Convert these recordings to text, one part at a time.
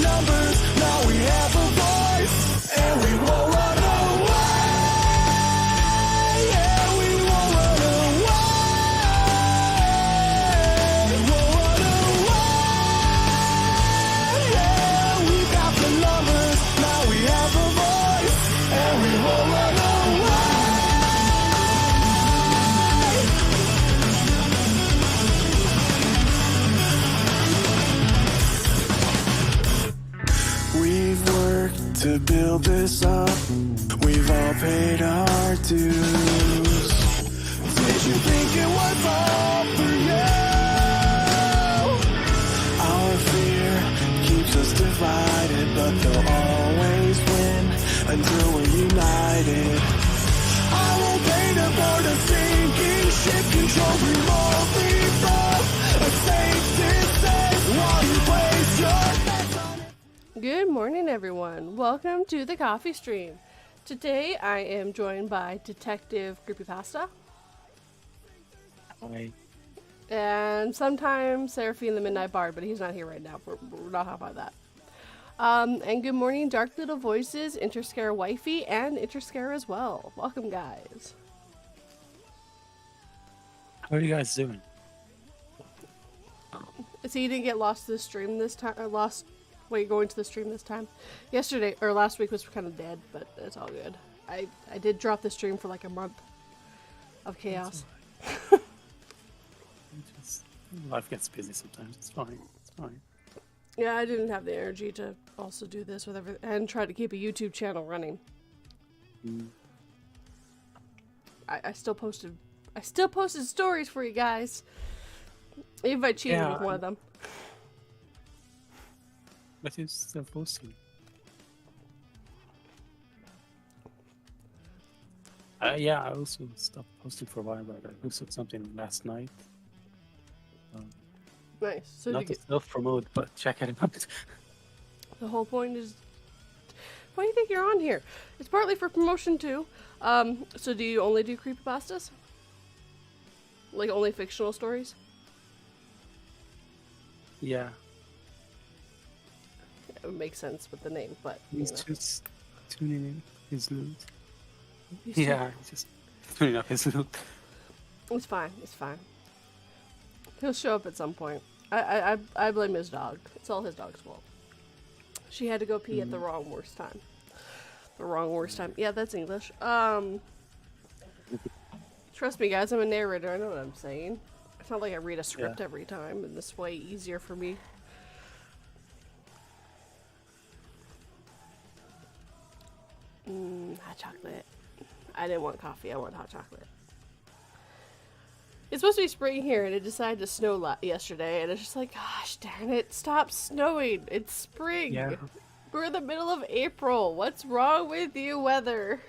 numbers, now we have a voice, and we won't run away. to build this up. We've all paid our dues. Did you think it was all for you? Our fear keeps us divided, but they'll always win until we're united. I won't paint aboard a sinking ship controlled remotely from a safe distance. While you place your bets on it. Good morning, everyone. Welcome to the coffee stream. Today I am joined by Detective Creepypasta. Hi. And sometimes Serafin the Midnight Bard, but he's not here right now. We're not talking about that. And good morning, Dark Little Voices, Interscare Wifey, and Interscare as well. Welcome, guys. How are you guys doing? So you didn't get lost to the stream this time, or going to the stream this time? Yesterday, or last week was kind of dead, but it's all good. I did drop the stream for like a month of chaos. Life gets busy sometimes. It's fine. It's fine. Yeah, I didn't have the energy to also do this with everything and try to keep a YouTube channel running. I still posted stories for you guys. Even if I cheated with one of them. But you're still posting. Yeah, I also stopped posting for a while, but I posted something last night. Nice. So Not to self-promote, but check it out. the whole point is, why do you think you're on here? It's partly for promotion too. So do you only do creepypastas? Like only fictional stories? Yeah. It would make sense with the name, but He's just tuning in his loot. He's He's just tuning up his loot. It's fine. It's fine. He'll show up at some point. I blame his dog. It's all his dog's fault. She had to go pee at the wrong worst time. The wrong worst time. Yeah, that's English. Trust me, guys. I'm a narrator. I know what I'm saying. It's not like I read a script every time, and this way easier for me. Hot chocolate. I didn't want coffee. I want hot chocolate. It's supposed to be spring here, and it decided to snow yesterday, and it's just like, gosh darn it, stop snowing. It's spring. Yeah. We're in the middle of April. What's wrong with you, weather?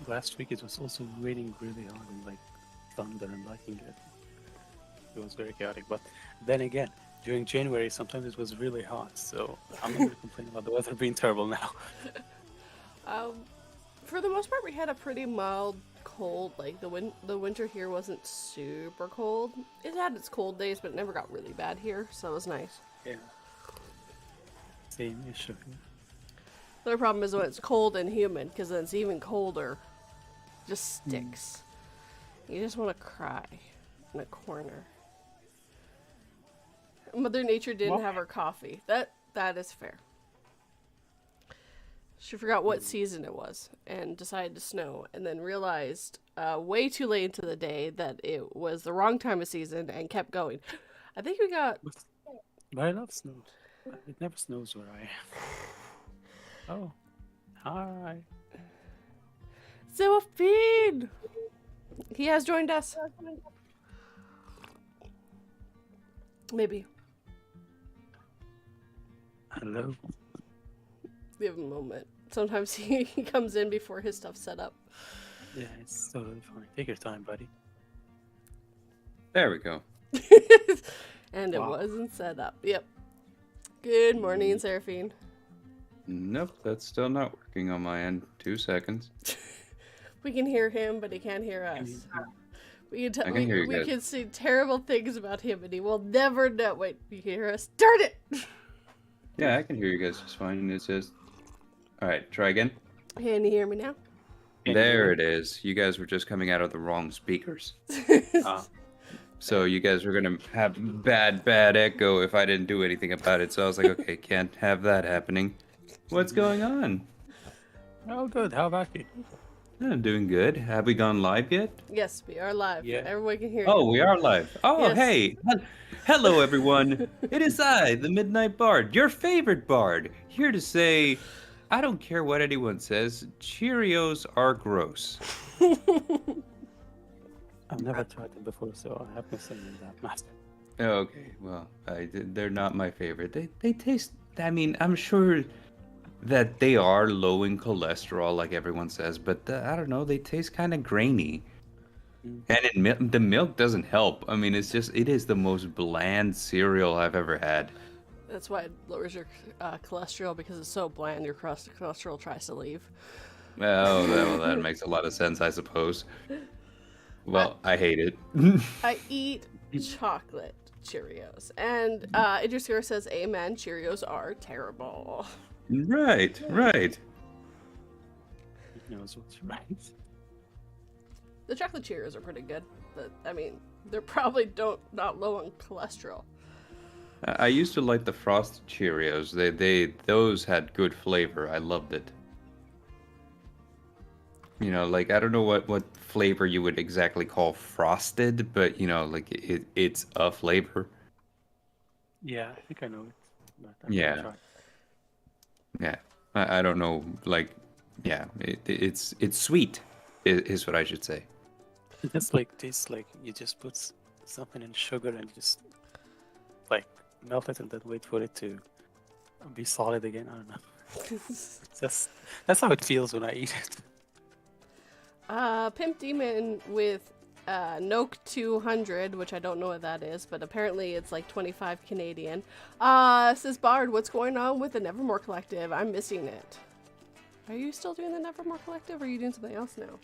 Last week it was also raining really hard and like thunder and lightning. It was very chaotic. But then again, during January sometimes it was really hot, so I'm not going to complain about the weather being terrible now. For the most part, we had a pretty mild cold. Like the winter here wasn't super cold. It had its cold days, but it never got really bad here, so it was nice. Yeah. Same issue. The other problem is when it's cold and humid, because then it's even colder. It just sticks. You just want to cry in a corner. Mother Nature didn't have her coffee. That is fair. She forgot what season it was and decided to snow, and then realized way too late into the day that it was the wrong time of season and kept going. I think we got... But I love snow. It never snows where I am. Oh, hi. Serafin! He has joined us. Maybe. Hello. Give him a moment. Sometimes he comes in before his stuff's set up. Yeah, it's totally fine. Take your time, buddy. There we go. And it wasn't set up. Yep. Good morning, Serafin. Nope, that's still not working on my end. 2 seconds. We can hear him, but he can't hear us. We can say terrible things about him, and he will never know. Wait, you can hear us? Darn it! Yeah, I can hear you guys just fine. It says... Alright, try again. Can you hear me now? There it is. You guys were just coming out of the wrong speakers. So you guys were going to have bad echo if I didn't do anything about it. So I was like, okay, can't have that happening. What's going on? Oh, good. How about you? I'm doing good. Have we gone live yet? Yes, we are live. Yeah. Everyone can hear Oh, you. we are live. Oh, Yes. hey. Hello, everyone. It is I, the Midnight Bard, your favorite bard, here to say, I don't care what anyone says, Cheerios are gross. I've never tried them before, so I have no say in that matter. Okay, well, they're not my favorite. They taste, I mean, I'm sure that they are low in cholesterol, like everyone says, but I don't know, they taste kind of grainy. Mm. And the milk doesn't help. I mean, it is the most bland cereal I've ever had. That's why it lowers your cholesterol because it's so bland. Your cholesterol tries to leave. Oh, well, that makes a lot of sense, I suppose. Well, I hate it. I eat chocolate Cheerios, and Idris here says, "Amen." Cheerios are terrible. Right, right. He knows what's right. The chocolate Cheerios are pretty good, but I mean, they're probably not low on cholesterol. I used to like the Frosted Cheerios. Those had good flavor. I loved it. You know, like I don't know what flavor you would exactly call frosted, but you know, like it's a flavor. Yeah, I think I know it, but I've Yeah. never tried. Yeah, I don't know. Like, yeah, it's sweet, is what I should say. It just like tastes like you just put something in sugar and just like melt it and then wait for it to be solid again. I don't know. It's just that's how it feels when I eat it. Pimp Demon with Noke 200, which I don't know what that is, but apparently it's like 25 Canadian. Says Bard, what's going on with the Nevermore Collective? I'm missing it. Are you still doing the Nevermore Collective, or are you doing something else now?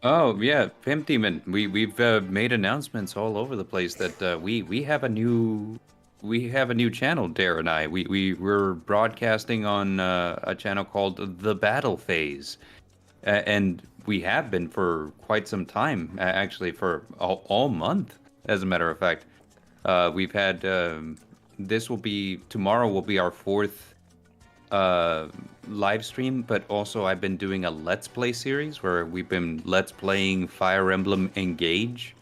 Oh yeah, Pimp Demon. We've made announcements all over the place that we have a new channel. Dare and I we're broadcasting on a channel called The Battle Phase, and we have been for quite some time. Actually, for all month, as a matter of fact. We've had tomorrow will be our fourth live stream, but also I've been doing a Let's Play series where we've been Let's Playing Fire Emblem Engage,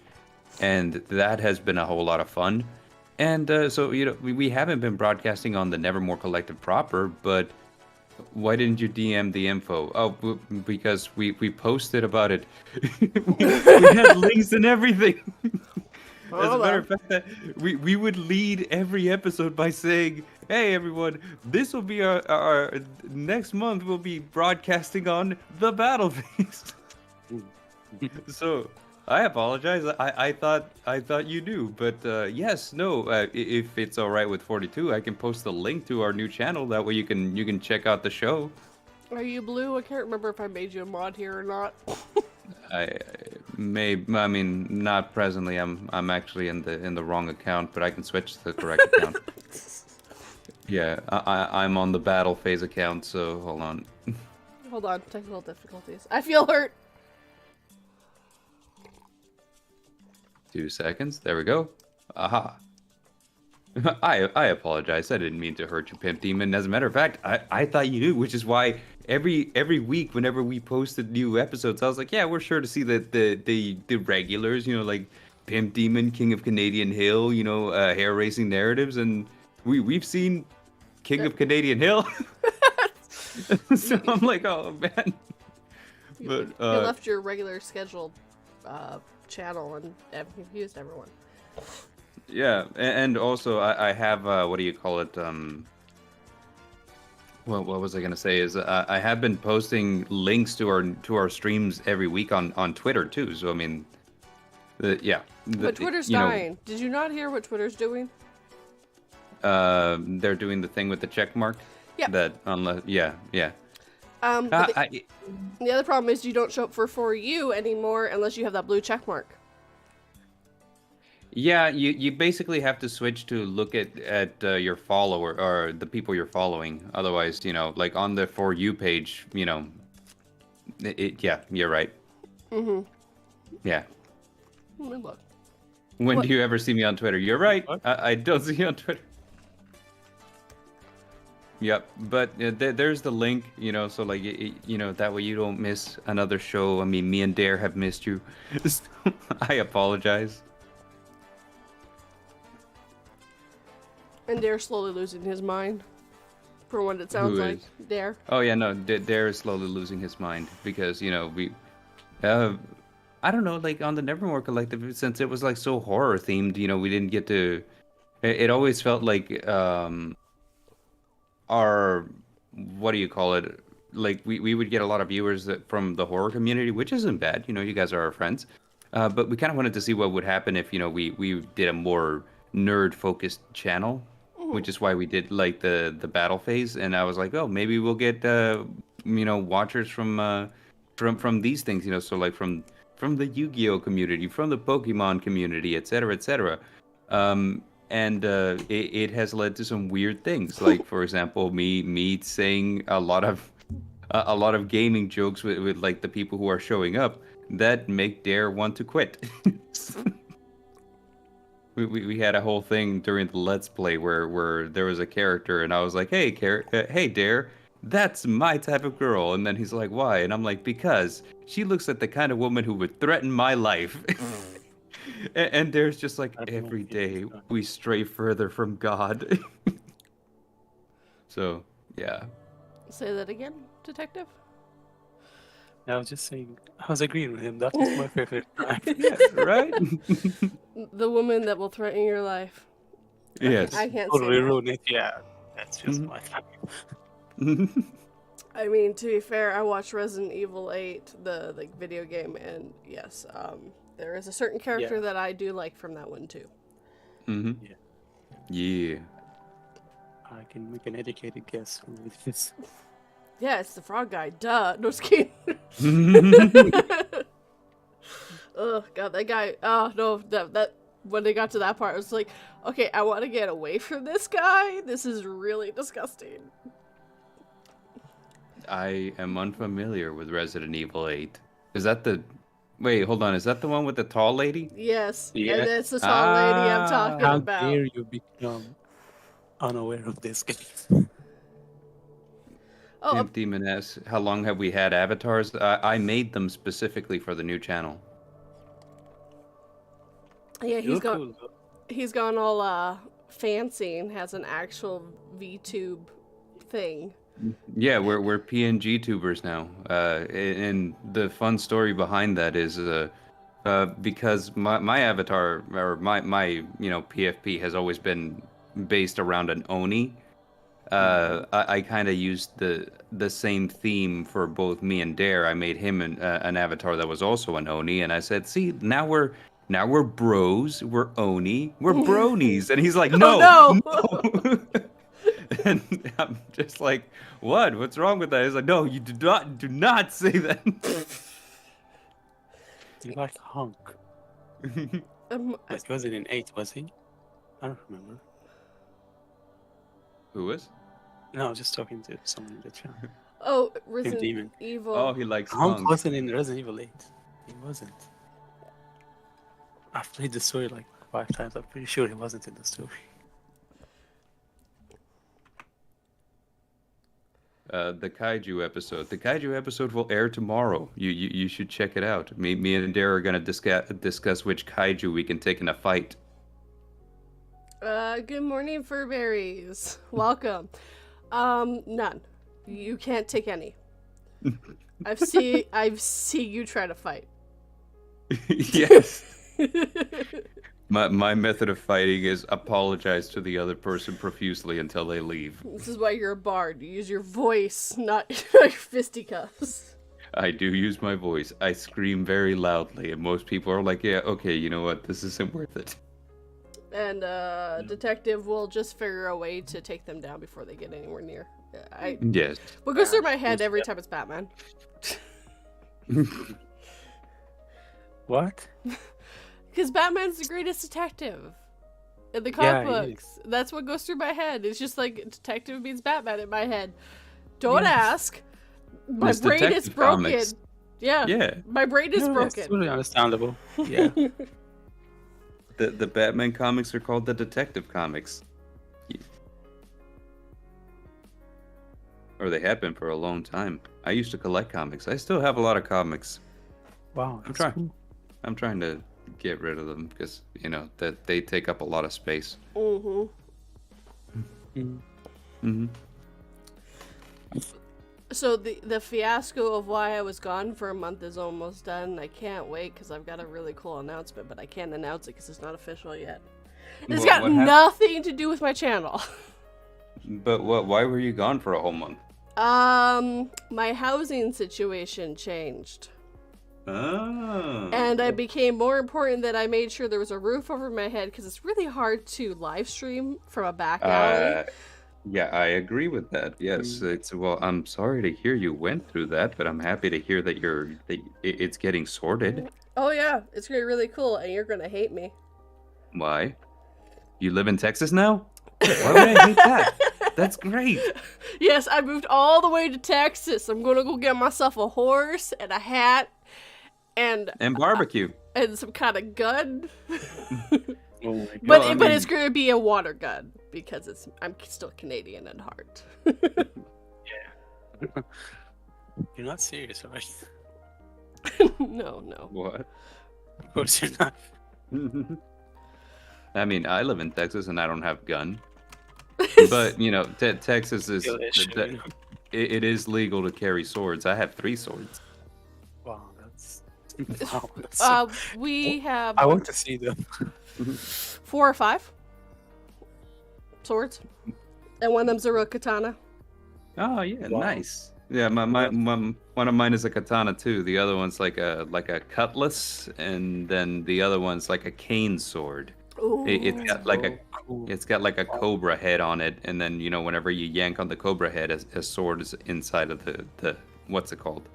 and that has been a whole lot of fun. And so, you know, we haven't been broadcasting on the Nevermore Collective proper, but why didn't you DM the info? Oh, because we posted about it. we had links and everything. As a matter of fact, we would lead every episode by saying, "Hey everyone, this will be our next month. We'll be broadcasting on the Battle Feast." So I apologize. I thought you knew, but yes, no. If it's all right with 42, I can post the link to our new channel. That way you can check out the show. Are you blue? I can't remember if I made you a mod here or not. I mean, not presently. I'm actually in the wrong account, but I can switch to the correct account. Yeah, I'm on the Battle Phase account, so hold on. Hold on, technical difficulties. I feel hurt. 2 seconds. There we go. Aha. I apologize. I didn't mean to hurt you, Pimp Demon. As a matter of fact, I thought you knew, which is why every week, whenever we posted new episodes, I was like, yeah, we're sure to see the regulars, you know, like Pimp Demon, King of Canadian Hill, you know, hair racing narratives, and we've seen King of Canadian Hill. So I'm like, oh man. But You left your regular scheduled channel and confused everyone. yeah, and also I have what do you call it? Well, what was I gonna say? Is I have been posting links to our streams every week on Twitter too. So I mean, yeah. But Twitter's dying. Did you not hear what Twitter's doing? They're doing the thing with the check mark. Yeah. That unless yeah. But the other problem is you don't show up for you anymore unless you have that blue check mark. Yeah, you basically have to switch to look at your follower or the people you're following. Otherwise, you know, like on the For You page, you know, yeah, you're right. Mm-hmm. Yeah. Look. When What? do you ever see me on Twitter? You're right. What? I don't see you on Twitter. Yep, but there's the link, so like that way you don't miss another show. I mean, me and Dare have missed you. So, I apologize. And Dare's slowly losing his mind. For what it sounds Who like. is? Dare. Oh yeah, no, Dare is slowly losing his mind because uh, I don't know, like on the Nevermore Collective, since it was like so horror themed, we didn't get to. It always felt like our what do you call it? Like we would get a lot of viewers from the horror community, which isn't bad. You guys are our friends, but we kind of wanted to see what would happen if we did a more nerd focused channel, which is why we did like the battle phase. And I was like, oh, maybe we'll get watchers from these things, so like from the Yu-Gi-Oh community, from the Pokemon community, etc., etc. And it has led to some weird things, like for example, me saying a lot of gaming jokes with like the people who are showing up that make Dare want to quit. We had a whole thing during the Let's Play where there was a character and I was like, hey Dare, that's my type of girl. And then he's like, why? And I'm like, because she looks like the kind of woman who would threaten my life. And there's just like I don't know every if it day is done. we stray further from God. So, yeah. Say that again, Detective? I was just saying, I was agreeing with him. That is my favorite crime. Right? The woman that will threaten your life. Yes. I can't say Totally that. ruin it. Yeah, that's just Mhm. my type. I mean, to be fair, I watched Resident Evil 8, the video game, and yes, there is a certain character Yeah. that I do like from that one too. Mm-hmm. Yeah. I can make an educated guess who it is. Yeah, it's the frog guy. Duh. No, just kidding. Oh god, that guy. Oh no, that when they got to that part, it was like, okay, I want to get away from this guy. This is really disgusting. I am unfamiliar with Resident Evil 8. Is that the... Wait, hold on. Is that the one with the tall lady? Yes, Yeah. and it's the tall lady I'm talking How about. dare you become unaware of this game? Oh, Imp Demon asks, how long have we had avatars? I made them specifically for the new channel. yeah, You look cool, though. he's gone all fancy and has an actual VTube thing. Yeah, we're PNG tubers now. And the fun story behind that is because my avatar or my PFP has always been based around an Oni. I kind of used the same theme for both me and Dare. I made him an avatar that was also an Oni, and I said, "See, now we're bros. We're Oni. We're bronies." And he's like, "No, Oh, no." And I'm just like, "What? What's wrong with that?" He's like, "No, you do not say that." You like Hunk. It wasn't in 8, was he? I don't remember. Who is? No, I was just talking to someone in the chat. Oh, Demon. Resident Evil. Oh, he likes Hunk Hunk. wasn't in Resident Evil 8. He wasn't. I've played the story like 5 times. I'm pretty sure he wasn't in the story. The kaiju episode. The kaiju episode will air tomorrow. You should check it out. Me and Dare are gonna discuss which kaiju we can take in a fight. Good morning, Furberries. Welcome. None. You can't take any. I've seen you try to fight. Yes. My method of fighting is apologize to the other person profusely until they leave. This is why you're a bard. You use your voice, not your fisticuffs. I do use my voice. I scream very loudly, and most people are like, "Yeah, okay, you know what? This isn't worth it." And Detective will just figure a way to take them down before they get anywhere near. Yes. What goes through my head every time it's Batman? What? Because Batman's the greatest detective in the comic Yeah, he books. That's what goes through my head. It's just like detective means Batman in my head. Don't ask. My It's brain is Detective broken. Comics. Yeah. Yeah. My brain is No, broken. It's totally understandable. Yeah. The Batman comics are called the Detective Comics. or they had been for a long time. I used to collect comics. I still have a lot of comics. Wow, I'm that's trying. cool. I'm trying to get rid of them because that they take up a lot of space. Mm-hmm. Mm. Hmm. So the fiasco of why I was gone for a month is almost done. I can't wait because I've got a really cool announcement, but I can't announce it because it's not official yet. It's got What hap- nothing to do with my channel. But why were you gone for a whole month? My housing situation changed. Oh. And I became more important that I made sure there was a roof over my head because it's really hard to live stream from a back alley. Yeah, I agree with that. Yes, it's well. I'm sorry to hear you went through that, but I'm happy to hear that it's getting sorted. Oh yeah, it's gonna be really cool, and you're gonna hate me. Why? You live in Texas now? Why would I hate that? That's great. Yes, I moved all the way to Texas. I'm gonna go get myself a horse and a hat and barbecue. and some kind of gun. Oh my God. But Well, I but mean- it's gonna be a water gun because I'm still Canadian at heart. You're not serious, right? No. What? Of course you're not. I mean, I live in Texas and I don't have gun. But Texas is Real issue, you know? it is legal to carry swords. I have 3 swords. Wow, that's wow. That's so... We have I want to see them. 4 or 5 swords, and one of them's a real katana. Oh yeah, Wow. nice. Yeah, my one of mine is a katana too. The other one's like a cutlass, and then the other one's like a cane sword. Ooh. It's got like a Cool. it's got like a cobra head on it, and then whenever you yank on the cobra head, a sword is inside of the what's it called?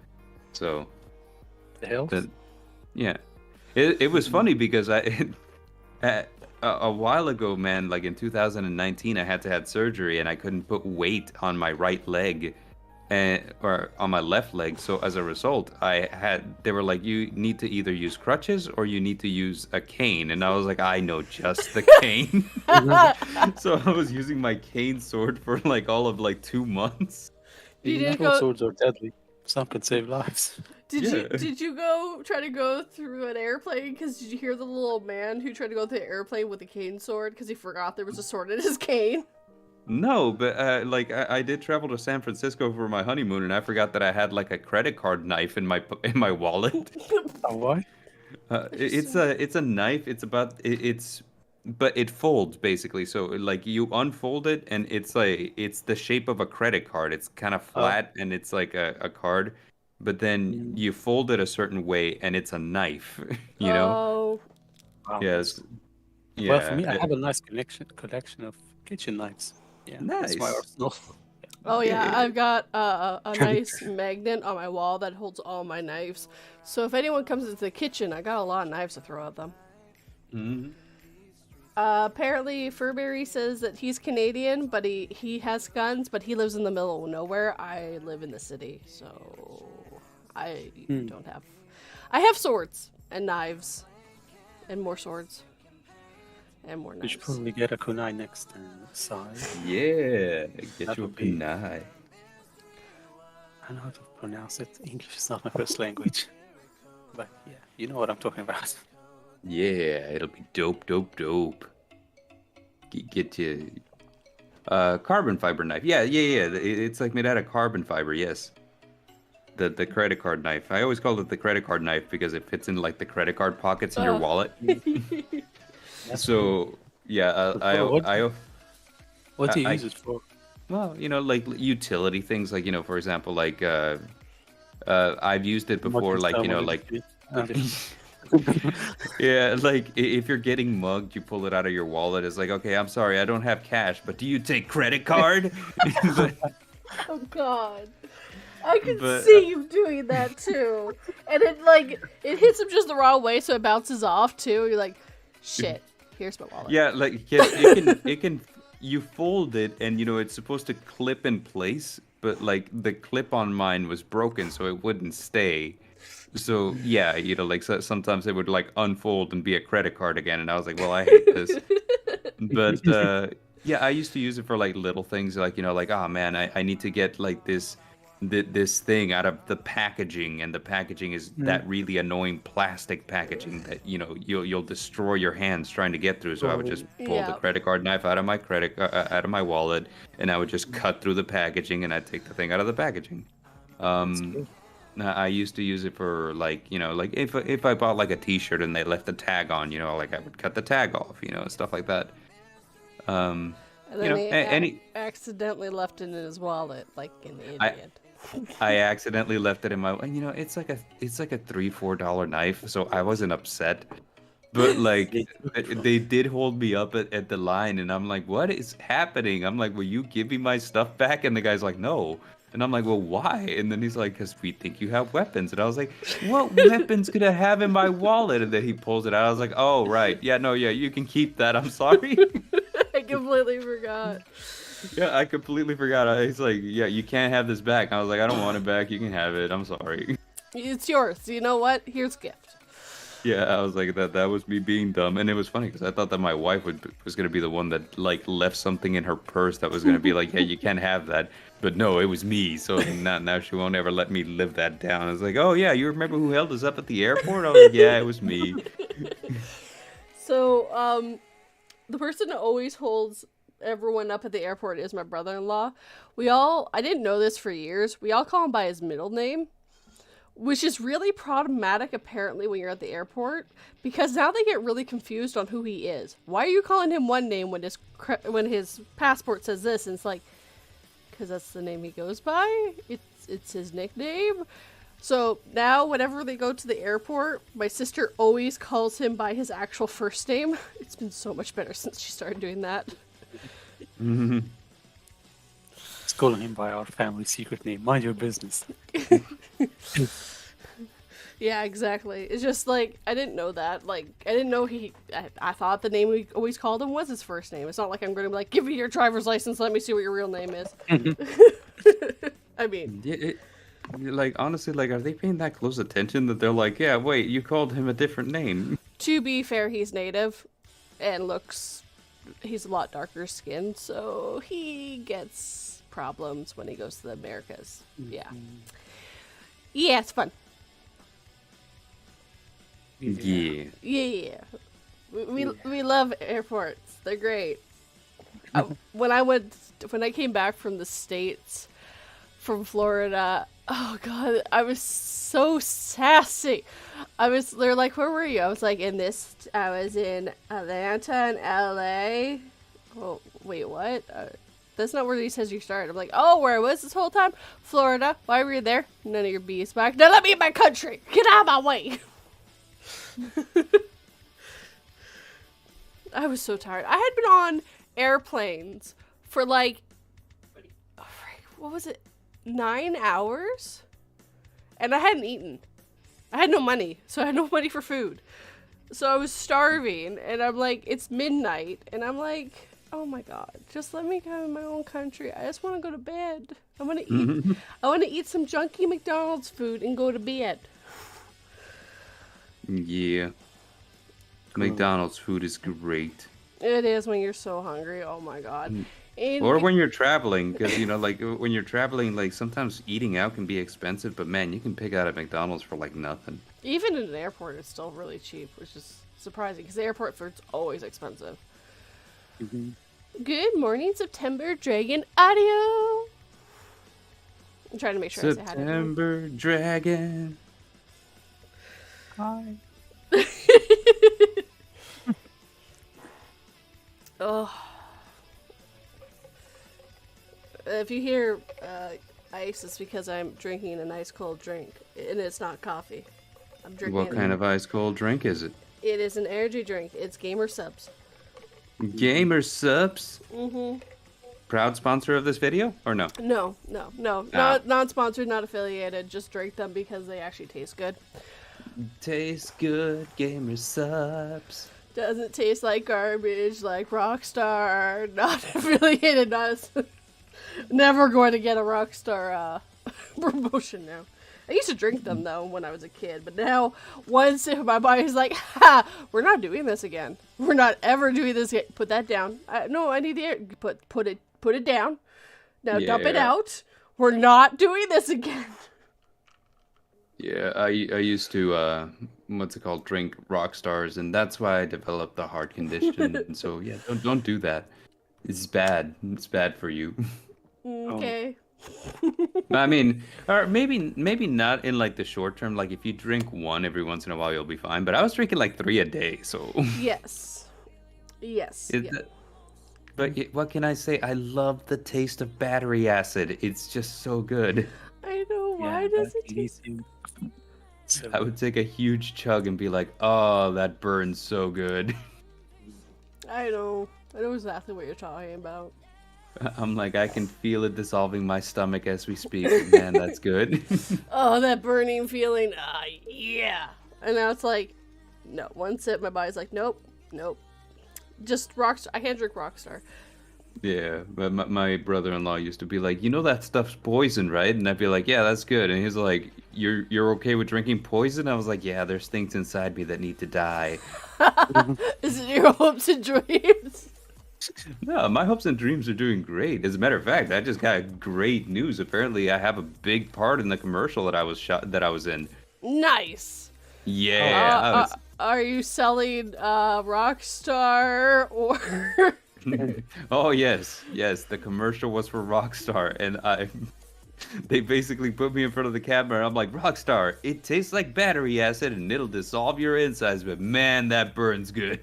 So The hell? yeah, it was funny because a while ago, man, like in 2019, I had to have surgery and I couldn't put weight on my right leg, or on my left leg. So as a result, they were like, you need to either use crutches or you need to use a cane. And I was like, I know just the cane. So I was using my cane sword for like all of like 2 months. You didn't Metal go- swords are deadly. Some can save lives. Did you try to go through an airplane? Because did you hear the little man who tried to go through the airplane with a cane sword because he forgot there was a sword in his cane? No, but I did travel to San Francisco for my honeymoon, and I forgot that I had like a credit card knife in my wallet. Oh, why? It's a knife. But it folds basically. So like you unfold it, and it's the shape of a credit card. It's kind of flat, and it's like a card. But then you fold it a certain way, and it's a knife. You know? Oh, Wow, Yes. that's- Yeah. Well, for me, I have a nice collection of kitchen knives. Yeah, that's my Nice. arsenal. oh yeah, I've got a nice magnet on my wall that holds all my knives. So if anyone comes into the kitchen, I got a lot of knives to throw at them. Mhm. Apparently, Furberry says that he's Canadian, but he has guns, but he lives in the middle of nowhere. I live in the city, so I don't have. I have swords and knives, and more swords, and more You knives. should probably get a kunai next side. Yeah. Get That you a would be- kunai. I know how to pronounce it. English is not my first language. But yeah, you know what I'm talking about. Yeah, it'll be dope. Get you carbon fiber knife. Yeah. It's like made out of carbon fiber. Yes. The credit card knife. I always called it the credit card knife because it fits in like the credit card pockets in your wallet. So yeah, What do you I- use it for? well, like utility things, like for example, like I've used it before, like yeah, like if you're getting mugged, you pull it out of your wallet. It's like, okay, I'm sorry, I don't have cash, but do you take credit card? But- Oh God. I can But, see you doing that too. And it hits him just the wrong way, so it bounces off too. You're like, shit, here's my wallet. yeah, like it can you fold it, and it's supposed to clip in place, but like the clip on mine was broken, so it wouldn't stay. So yeah, like sometimes it would like unfold and be a credit card again, and I was like, well, I hate this. But Yeah, I used to use it for like little things, like like, oh man, I need to get like this thing out of the packaging, and the packaging is that really annoying plastic packaging that you'll destroy your hands trying to get through. So I would just pull the Yeah. credit card knife out of my out of my wallet, and I would just cut through the packaging, and I'd take the thing out of the packaging. That's Um, good. I used to use it for like like if I bought like a T-shirt and they left the tag on, like I would cut the tag off, stuff like that. Um, And then he any accidentally left it in his wallet, like an I idiot. I accidentally left it in my, and it's like a $3-4 knife, so I wasn't upset. But like they did hold me up at the line, and I'm like, what is happening? I'm like, will you give me my stuff back? And the guy's like, no. And I'm like, well, why? And then he's like, because we think you have weapons. And I was like, what weapons could I have in my wallet? And then he pulls it out. I was like, oh, right. Yeah, no, yeah, you can keep that. I'm sorry. I completely forgot. Yeah, I completely forgot. He's like, yeah, you can't have this back. I was like, I don't want it back. You can have it. I'm sorry. It's yours. You know what? Here's a gift. Yeah, I was like, that was me being dumb. And it was funny because I thought that my wife was going to be the one that like left something in her purse that was going to be like, yeah, you can't have that. But no, it was me. So now she won't ever let me live that down. I was like, oh yeah, you remember who held us up at the airport? I was like, yeah, it was me. So, the person that always holds everyone up at the airport is my brother-in-law. I didn't know this for years. We all call him by his middle name, which is really problematic apparently when you're at the airport, because now they get really confused on who he is. Why are you calling him one name when his passport says this? And it's like, because that's the name he goes by. It's his nickname. So now whenever they go to the airport, my sister always calls him by his actual first name. It's been so much better since she started doing that. It's calling him by our family secret name. Mind your business. Yeah, exactly. It's just like, I didn't know that. Like, I didn't know I thought the name we always called him was his first name. It's not like I'm going to be like, give me your driver's license, let me see what your real name is. I mean. Yeah, like, honestly, like, are they paying that close attention that they're like, yeah, wait, you called him a different name? To be fair, he's native and he's a lot darker skinned, so he gets problems when he goes to the Americas. Yeah. Yeah, it's fun. Yeah. Yeah. We love airports. They're great. When I came back from the States, from Florida, oh god, I was so sassy. They're like, where were you? I was like, I was in Atlanta and LA. Oh, wait, what? That's not where he says you started. I'm like, oh, where I was this whole time? Florida. Why were you there? None of your bees back. Now let me in my country. Get out of my way. I was so tired. I had been on airplanes for like, what was it, 9 hours? And I hadn't eaten. I had no money, so I had no money for food. So I was starving, and I'm like, it's midnight, and I'm like, oh my god, just let me go in my own country. I just want to go to bed. I want to eat some junky McDonald's food and go to bed. Yeah. McDonald's food is great. It is when you're so hungry. Oh my god. Or when you're traveling, because, like, when you're traveling, like, sometimes eating out can be expensive, but, man, you can pick out at McDonald's for, like, nothing. Even in an airport, it's still really cheap, which is surprising, because the airport food's always expensive. Mm-hmm. Good morning, September Dragon Audio! I'm trying to make sure I had it. September Dragon. Hi. Oh. If you hear ice, it's because I'm drinking an ice cold drink, and it's not coffee. I'm drinking. What kind of ice cold drink is it? It is an energy drink. It's Gamer Subs. Gamer Subs? Mm-hmm. Proud sponsor of this video, or no? No. Not sponsored, not affiliated. Just drink them because they actually taste good. Tastes good, Gamer Subs. Doesn't taste like garbage, like Rockstar. Not affiliated, never going to get a Rockstar promotion now. I used to drink them though when I was a kid, but now one sip of my body's like, ha, we're not doing this again. We're not ever doing this again. Put that down. No, I need the air. Put it down. Now dump it Yeah. out. We're not doing this again. Yeah, I used to what's it called, drink rock stars, and that's why I developed the heart condition. And so yeah, don't do that. It's bad. It's bad for you. Okay. I mean, or maybe not in like the short term. Like if you drink one every once in a while, you'll be fine. But I was drinking like 3 a day, so. Yes. Yes. It, Yeah. But what can I say? I love the taste of battery acid. It's just so good. I know. Why Yeah, does that's it taste? easy. So, I would take a huge chug and be like, "Oh, that burns so good." I know. I know exactly what you're talking about. I'm like, I can feel it dissolving my stomach as we speak. Man, that's good. Oh, that burning feeling. Ah, yeah. And now it's like, no. One sip, my body's like, nope, nope. Just Rockstar. I can't drink Rockstar. Yeah, but my brother-in-law used to be like, "You know that stuff's poison, right?" And I'd be like, "Yeah, that's good." And he's like, "You're okay with drinking poison?" I was like, "Yeah, there's things inside me that need to die." Is it your hopes and dreams? No, my hopes and dreams are doing great. As a matter of fact, I just got great news. Apparently, I have a big part in the commercial that I was in. Nice. Yeah, I was- Are you selling Rockstar or? Oh yes, the commercial was for Rockstar, and they basically put me in front of the camera, and I'm like, Rockstar, it tastes like battery acid, and it'll dissolve your insides, but man, that burns good.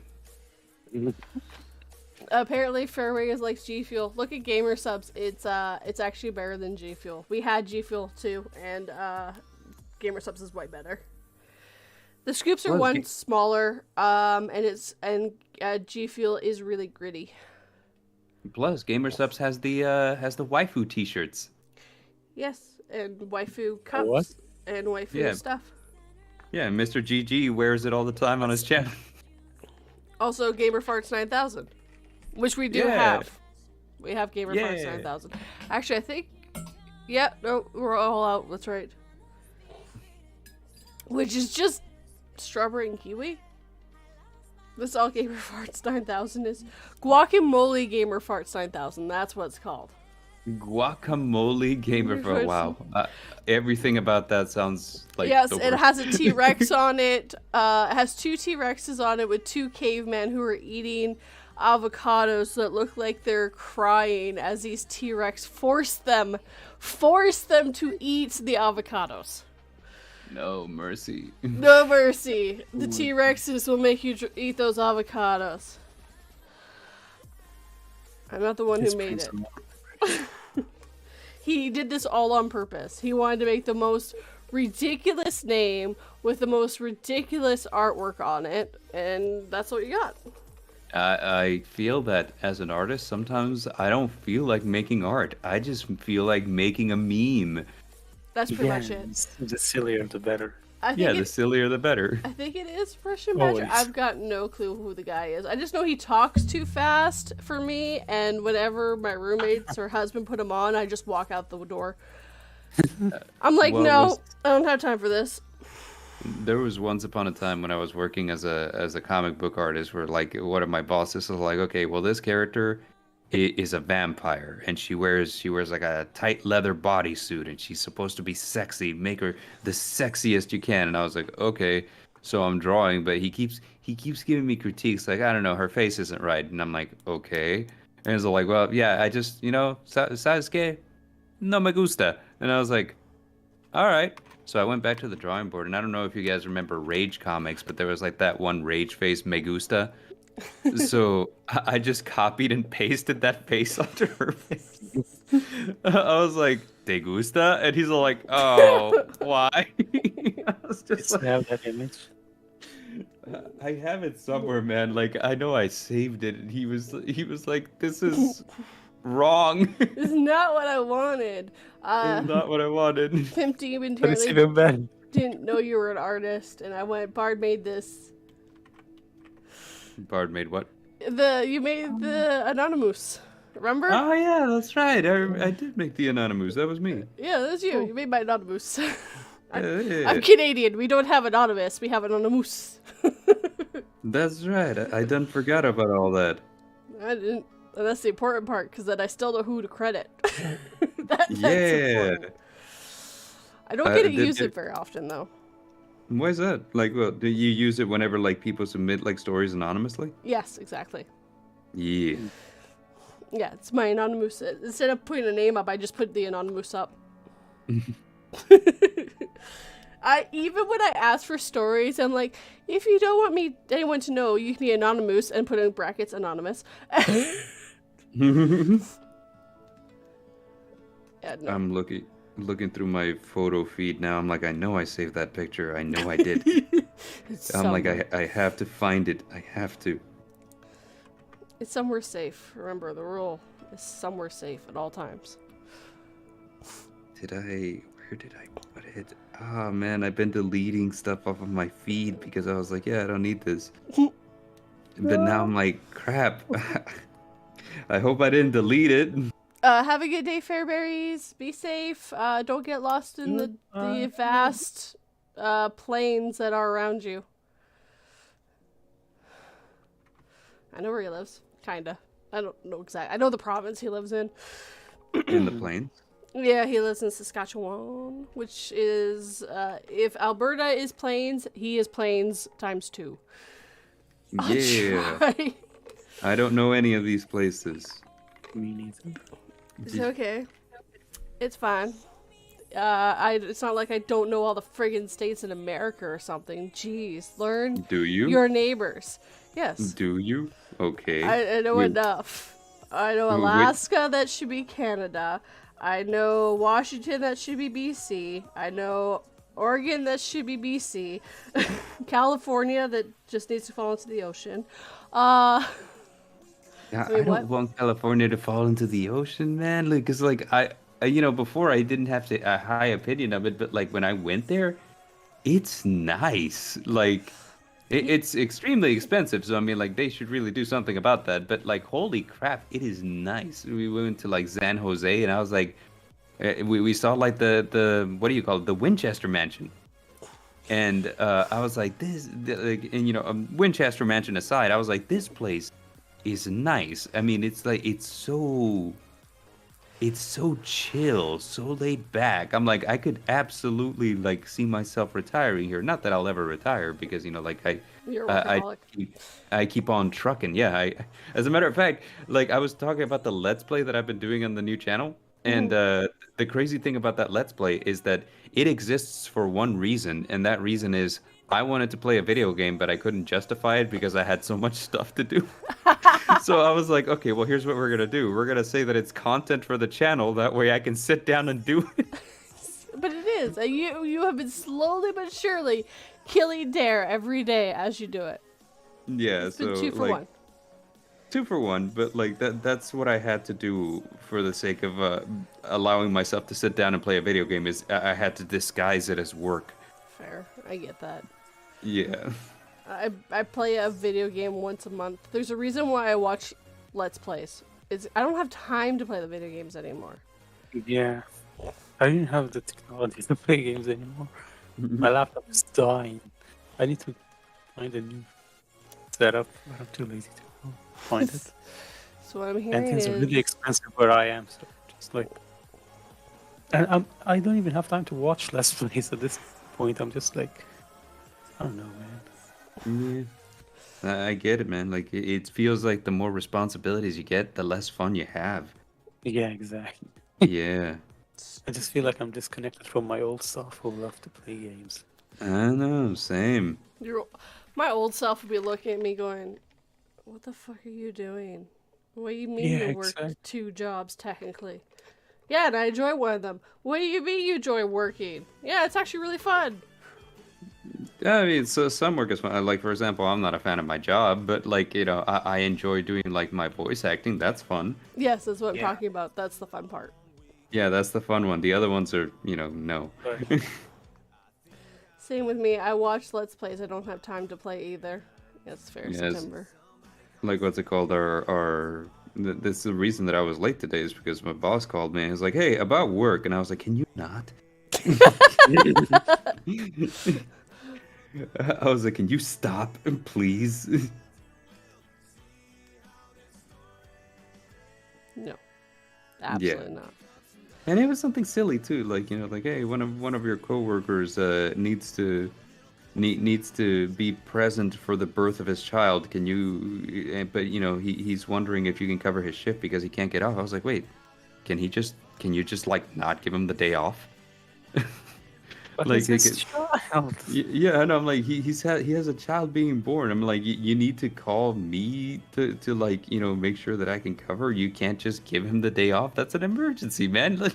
Apparently, Fairway is like G Fuel. Look at Gamer Subs. It's actually better than G Fuel. We had G Fuel too, and Gamer Subs is way better. The scoops are Well, smaller, and G Fuel is really gritty. Plus, Gamer Subs has the waifu T-shirts. Yes, and waifu cups what? and waifu Yeah. stuff. Yeah, and Mr. GG wears it all the time on his channel. Also, Gamer Farts 9000, which we do Yeah. have. We have Gamer Farts Yeah. 9000. Actually, I think. Yeah, no, we're all out. That's right. Which is just strawberry and kiwi. This all Gamer Farts 9000 is. Guacamole Gamer Farts 9000. That's what it's called. Guacamole Gamer for wow. Everything about that sounds like Yes, the it worst. has a T-Rex on it. It has 2 T-Rexes on it with 2 cavemen who are eating avocados that look like they're crying as these T-Rex force them to eat the avocados. No mercy. No mercy. The T-Rexes will make you eat those avocados. I'm not the one who made it. He did this all on purpose. He wanted to make the most ridiculous name with the most ridiculous artwork on it, and that's what you got. I feel that as an artist, sometimes I don't feel like making art. I just feel like making a meme. That's pretty much it. The sillier the better. I think Yeah, it, the sillier the better. I think it is Fresh and Magic. Always. I've got no clue who the guy is. I just know he talks too fast for me, and whenever my roommates or husband put him on, I just walk out the door. I'm like, What no, was- I don't have time for this. There was once upon a time when I was working as a comic book artist, where like one of my bosses was like, okay, well this character is a vampire, and she wears like a tight leather bodysuit, and she's supposed to be sexy, make her the sexiest you can. And I was like, okay, so I'm drawing, but he keeps giving me critiques like, I don't know, her face isn't right, and I'm like, okay, and he's like, well, yeah, I just sabes que no me gusta, and I was like, all right. So I went back to the drawing board, and I don't know if you guys remember Rage comics, but there was like that one Rage face, me gusta. So I just copied and pasted that face onto her face. I was like, "Te gusta?" And he's all like, "Oh, why?" I was just like, Have that image. I have it somewhere, man. Like I know I saved it, and he was like, "This is wrong. This is not what I wanted. It's not what I wanted." Pimp Demon But it's apparently even better. didn't know you were an artist, and I went, Bard made this. Bard made what? You made the Anonymous. Remember? Oh yeah, that's right. I did make the Anonymous. That was me. Yeah, that was you. You made my Anonymous. I'm Canadian. We don't have anonymous. We have anonymous. That's right. I done forgot about all that. I didn't. And that's the important part, because then I still know who to credit. That's Yeah. important. I don't get to did use you- it very often, though. Why is that? Like, well, do you use it whenever like people submit like stories anonymously? Yes, exactly. Yeah. Yeah, it's my anonymous. Instead of putting a name up, I just put the anonymous up. Even when I ask for stories, I'm like, if you don't want anyone to know, you can be anonymous and put in brackets anonymous. Yeah, no. I'm looking through my photo feed now. I'm like, I know I saved that picture. I know I did. It's I'm like, somewhere. I have to find it. I have to. It's somewhere safe. Remember, the rule is somewhere safe at all times. Where did I put it? Oh man, I've been deleting stuff off of my feed because I was like, yeah, I don't need this. But now I'm like, crap. I hope I didn't delete it. Have a good day, Fairberries. Be safe. Don't get lost in the vast plains that are around you. I know where he lives. Kinda. I don't know exactly. I know the province he lives in. In the plains. Yeah, he lives in Saskatchewan, which is, if Alberta is plains, he is plains times 2. Yeah. Try. I don't know any of these places. Me neither. It's okay. It's fine. It's not like I don't know all the friggin' states in America or something. Jeez, learn Do you? your neighbors. Yes. Do you? Okay. I know enough. I know Alaska, that should be Canada. I know Washington, that should be BC. I know Oregon, that should be BC. California, that just needs to fall into the ocean. Yeah, Wait, I don't what? want California to fall into the ocean, man. Like, cause like before I didn't have a high opinion of it, but like when I went there, it's nice. Like, it's extremely expensive, so I mean, like they should really do something about that. But like, holy crap, it is nice. We went to like San Jose, and I was like, we saw like the what do you call it, the Winchester Mansion. And I was like, Winchester Mansion aside, I was like, this place is nice. I mean, it's like it's so chill, so laid back. I'm like, I could absolutely like see myself retiring here. Not that I'll ever retire because like You're a workaholic. I keep on trucking. Yeah, as a matter of fact, like I was talking about the Let's Play that I've been doing on the new channel, and the crazy thing about that Let's Play is that it exists for one reason, and that reason is I wanted to play a video game, but I couldn't justify it because I had so much stuff to do. So I was like, okay, well, here's what we're gonna do. We're gonna say that it's content for the channel. That way I can sit down and do it. But it is. You have been slowly but surely killing Dare every day as you do it. Yeah, It's so been 2 for like 1. 2 for 1, but like that's what I had to do for the sake of allowing myself to sit down and play a video game. Is I had to disguise it as work. Fair. I get that. Yeah. I play a video game once a month. There's a reason why I watch Let's Plays. I don't have time to play the video games anymore. Yeah. I don't have the technology to play games anymore. My laptop is dying. I need to find a new setup, but I'm too lazy to find it. So what I'm And hearing things is are really expensive where I am, so just like... And I don't even have time to watch Let's Plays at this point. I'm just like... I don't know, man. Yeah. I get it, man. Like it feels like the more responsibilities you get, the less fun you have. Yeah, exactly. Yeah. I just feel like I'm disconnected from my old self who loved to play games. I know, same. my old self would be looking at me going, "What the fuck are you doing? What do you mean Yeah, you work exactly. 2 jobs technically?" Yeah, and I enjoy one of them. What do you mean you enjoy working? Yeah, it's actually really fun. I mean, so some work is fun. Like, for example, I'm not a fan of my job, but like, I enjoy doing like my voice acting. That's fun. Yes, that's what I'm Yeah. talking about. That's the fun part. Yeah, that's the fun one. The other ones are, no. But Same with me. I watch Let's Plays. I don't have time to play either. It's fair. Yes. September. Like, what's it called? This is the reason that I was late today is because my boss called me and he was like, "Hey, about work," and I was like, "Can you not? I was like, can you stop, please? No, Yeah. absolutely not. And it was something silly too, like like hey, one of your coworkers needs to be present for the birth of his child. Can you? But he's wondering if you can cover his shift because he can't get off. I was like, wait, can you just like not give him the day off? But Like, it's his child. yeah, and I'm like, he has a child being born. I'm like, you need to call me to like, make sure that I can cover. You can't just give him the day off. That's an emergency, man. Like,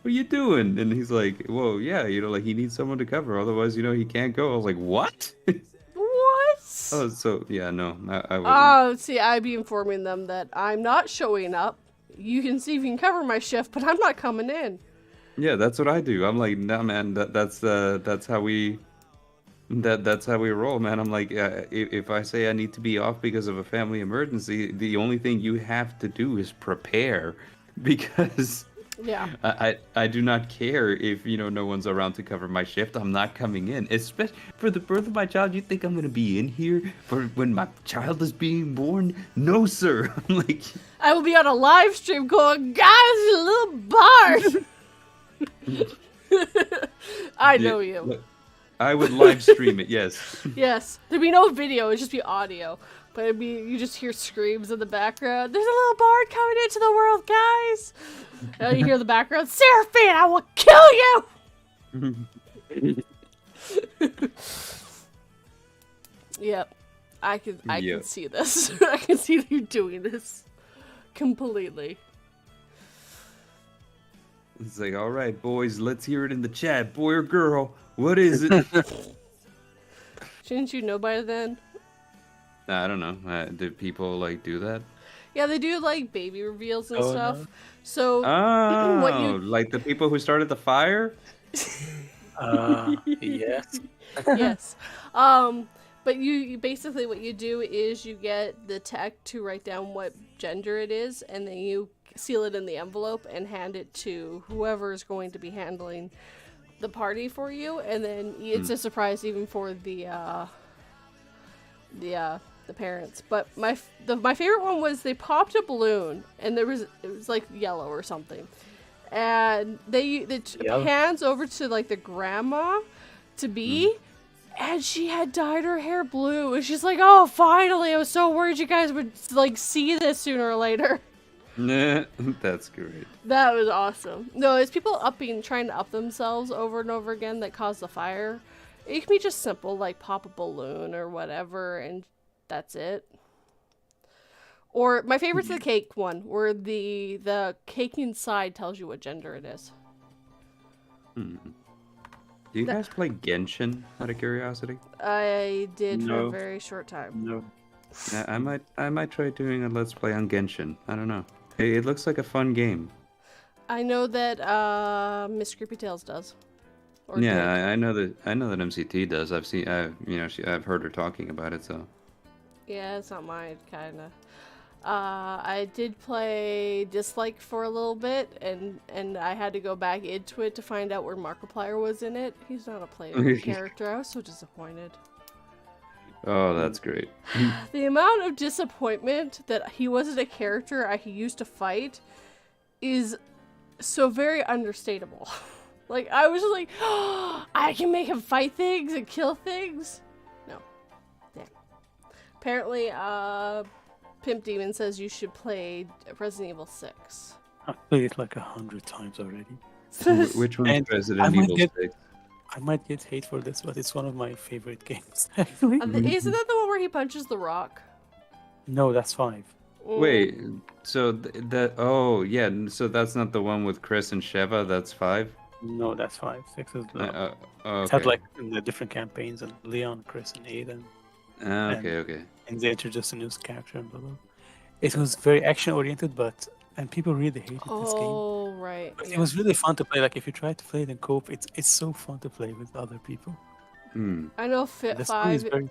what are you doing? And he's like, whoa, yeah, like he needs someone to cover. Otherwise, he can't go. I was like, what? What? Oh, so yeah, no, I wasn't. Oh, see, I'd be informing them that I'm not showing up. You can see if you can cover my shift, but I'm not coming in. Yeah, that's what I do. I'm like, nah, man, that's how we that's how we roll, man. I'm like, if I say I need to be off because of a family emergency, the only thing you have to do is prepare, because Yeah. I do not care if no one's around to cover my shift. I'm not coming in, especially for the birth of my child. You think I'm gonna be in here for when my child is being born? No, sir. I'm like, I will be on a live stream going, guys, a little Bart. I know you. look, I would live stream it. Yes. Yes. There'd be no video, it'd just be audio. But it'd be, you just hear screams in the background. There's a little Bard coming into the world, guys. And you hear the background, Serafin, I will kill you. Yep. I can Yep. see this. I can see you doing this. Completely. It's like, all right, boys, let's hear it in the chat. Boy or girl, what is it? Shouldn't you know by then? I don't know. Do people like do that? Yeah, they do like baby reveals and Oh, stuff. no. So Oh, what you like the people who started the fire? Yes. yes. But you basically what you do is you get the tech to write down what gender it is, and then you seal it in the envelope and hand it to whoever is going to be handling the party for you, and then it's a surprise even for the parents. But my favorite one was they popped a balloon, and it was like yellow or something, and it pans over to like the grandma to be. And she had dyed her hair blue, and she's like, "Oh, finally! I was so worried you guys would like see this sooner or later." Nah, that's great. That was awesome. No, it's people trying to up themselves over and over again that cause the fire. It can be just simple, like pop a balloon or whatever, and that's it. Or my favorite's the cake one, where the cake inside tells you what gender it is. Do you guys play Genshin out of curiosity? I did for a No. very short time. No. I might try doing a let's play on Genshin. I don't know. It looks like a fun game. I know that Miss Creepy Tales does. Or Yeah, did. I know that MCT does. I've heard her talking about it. So Yeah, it's not mine, kinda. I did play Dislike for a little bit, and I had to go back into it to find out where Markiplier was in it. He's not a playable character. I was so disappointed. oh, that's great. The amount of disappointment that he wasn't a character I used to fight is so very understatable. Like, I was just like, oh, I can make him fight things and kill things? No. Yeah. Apparently, Pimp Demon says you should play Resident Evil 6. I've played it like 100 times already. Which one's And I Resident might Evil get- 6? I might get hate for this, but it's one of my favorite games, actually. Isn't that the one where he punches the rock? No, that's 5. Wait, so oh yeah, so that's not the one with Chris and Sheva. That's 5. No, that's 5. 6 is the... It Okay. had like the different campaigns, and Leon, Chris, and Aiden. Okay. And they introduced a new character and blah, blah. It was very action-oriented, and people really hated this game. Oh, right. But Yeah. it was really fun to play. Like, if you try to play it in co-op, it's so fun to play with other people. I know And the story is 5, very...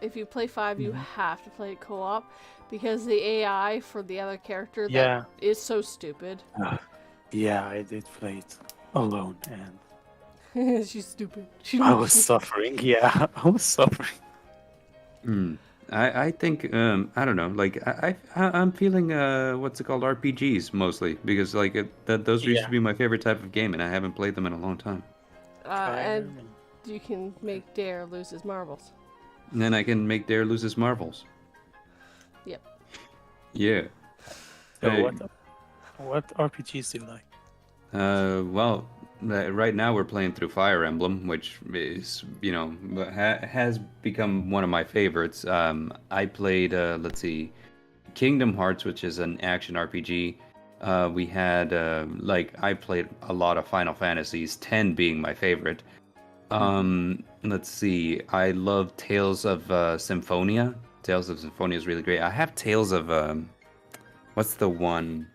if you play 5, you have to play it co-op, because the AI for the other character is so stupid. Yeah, I did play it alone, and She's stupid. I was suffering. Yeah, I was suffering. I think I don't know. Like I'm feeling what's it called, RPGs mostly, because like those used Yeah. to be my favorite type of game, and I haven't played them in a long time. And Skyrim and you can make Dare lose his marbles. And then I can make Dare lose his marbles. Yep. Yeah. so Hey, what RPGs do you like? well, right now we're playing through Fire Emblem, which is, has become one of my favorites. I played, let's see, Kingdom Hearts, which is an action RPG. We had, I played a lot of Final Fantasies, 10 being my favorite. Let's see, I love Tales of Symphonia. Tales of Symphonia is really great. I have Tales of, what's the one?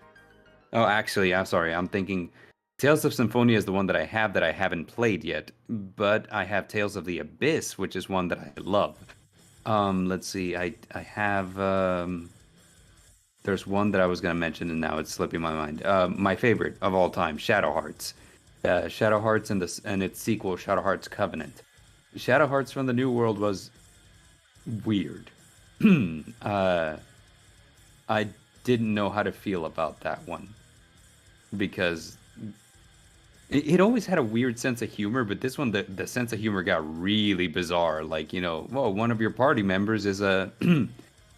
Oh, actually, I'm sorry. I'm thinking Tales of Symphonia is the one that I haven't played yet, but I have Tales of the Abyss, which is one that I love. Let's see. I have there's one that I was gonna mention and now it's slipping my mind. My favorite of all time, Shadow Hearts. Shadow Hearts and its sequel, Shadow Hearts Covenant. Shadow Hearts from the New World was weird. I didn't know how to feel about that one because it always had a weird sense of humor, but this one, the sense of humor got really bizarre. Like, well, one of your party members is a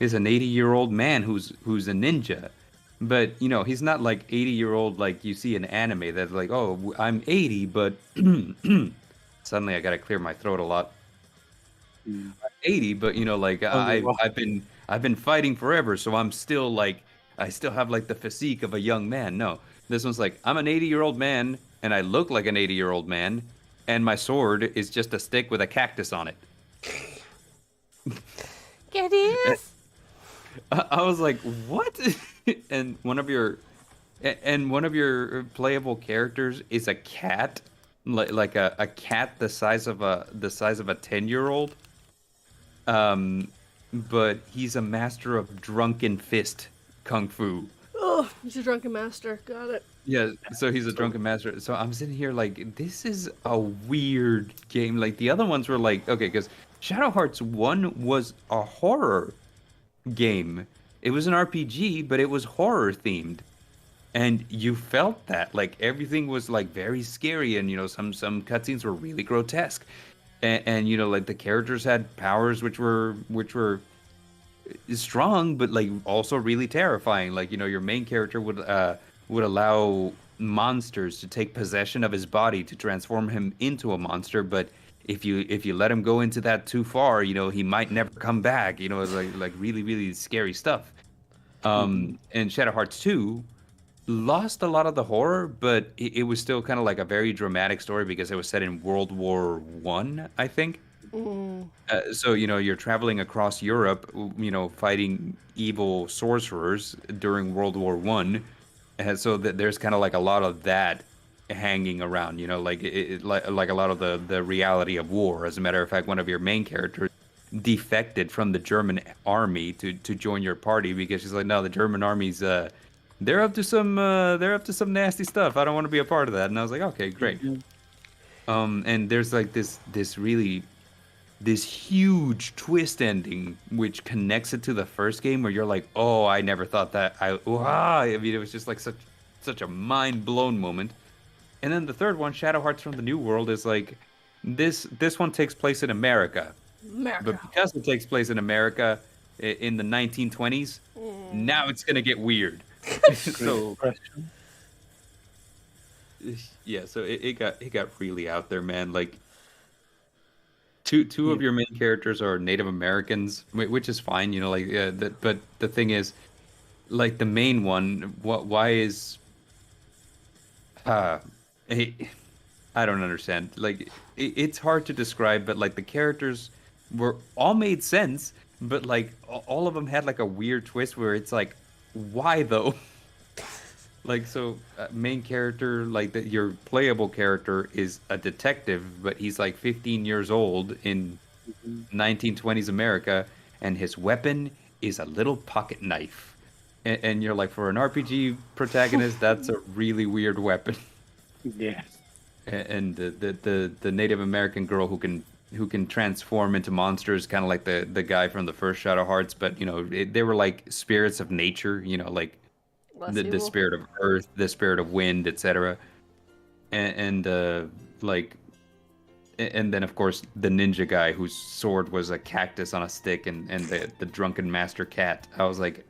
is an 80-year-old man who's a ninja, but he's not like 80-year-old like you see in anime that's like, oh, I'm 80, but suddenly I gotta clear my throat a lot. Mm. 80, but like Only one. I've been fighting forever, so I'm still like I still have like the physique of a young man. No, this one's like I'm an 80-year-old man and I look like an 80-year-old man, and my sword is just a stick with a cactus on it. It is. I was like, what? and one of your playable characters is a cat, like a cat the size of a 10-year-old. But he's a master of drunken fist kung fu. Oh, he's a drunken master. Got it. Yeah, so he's a drunken master. So I'm sitting here like, this is a weird game. Like the other ones were like, okay, because Shadow Hearts 1 was a horror game. It was an RPG, but it was horror themed. And you felt that. Like everything was like very scary, and some cutscenes were really grotesque. And like the characters had powers which were strong, but like also really terrifying. Like your main character would allow monsters to take possession of his body to transform him into a monster, but if you let him go into that too far, he might never come back. It's like really really scary stuff. And Shadow Hearts 2 lost a lot of the horror, but it was still kind of like a very dramatic story because it was set in World War One, I think. So you're traveling across Europe, fighting evil sorcerers during World War One, and so there's kind of like a lot of that hanging around. Like like a lot of the reality of war. As a matter of fact, one of your main characters defected from the German army to join your party because she's like, no, the German army's they're up to some nasty stuff. I don't want to be a part of that. And I was like, okay, great. And there's like this huge twist ending which connects it to the first game where you're like, oh, I never thought that. I mean, it was just like such a mind blown moment. And then the third one, Shadow Hearts from the New World, is like this one takes place in America. America. But because it takes place in America in the 1920s, now it's gonna get weird. So yeah, so it got really out there, man. Like two of your main characters are Native Americans, which is fine, like but the thing is, like the main one, why is I don't understand. Like it's hard to describe, but like the characters were all made sense, but like all of them had like a weird twist where it's like, why though? Like so, main character, like your playable character is a detective, but he's like 15 years old in 1920s America, and his weapon is a little pocket knife. And you're like, for an RPG protagonist, that's a really weird weapon. Yeah. and the Native American girl who can transform into monsters, kind of like the guy from the first Shadow Hearts, but they were like spirits of nature, like Less the evil. spirit of earth, the spirit of wind, etc. And like and then of course the ninja guy whose sword was a cactus on a stick, and the drunken master cat. I was like,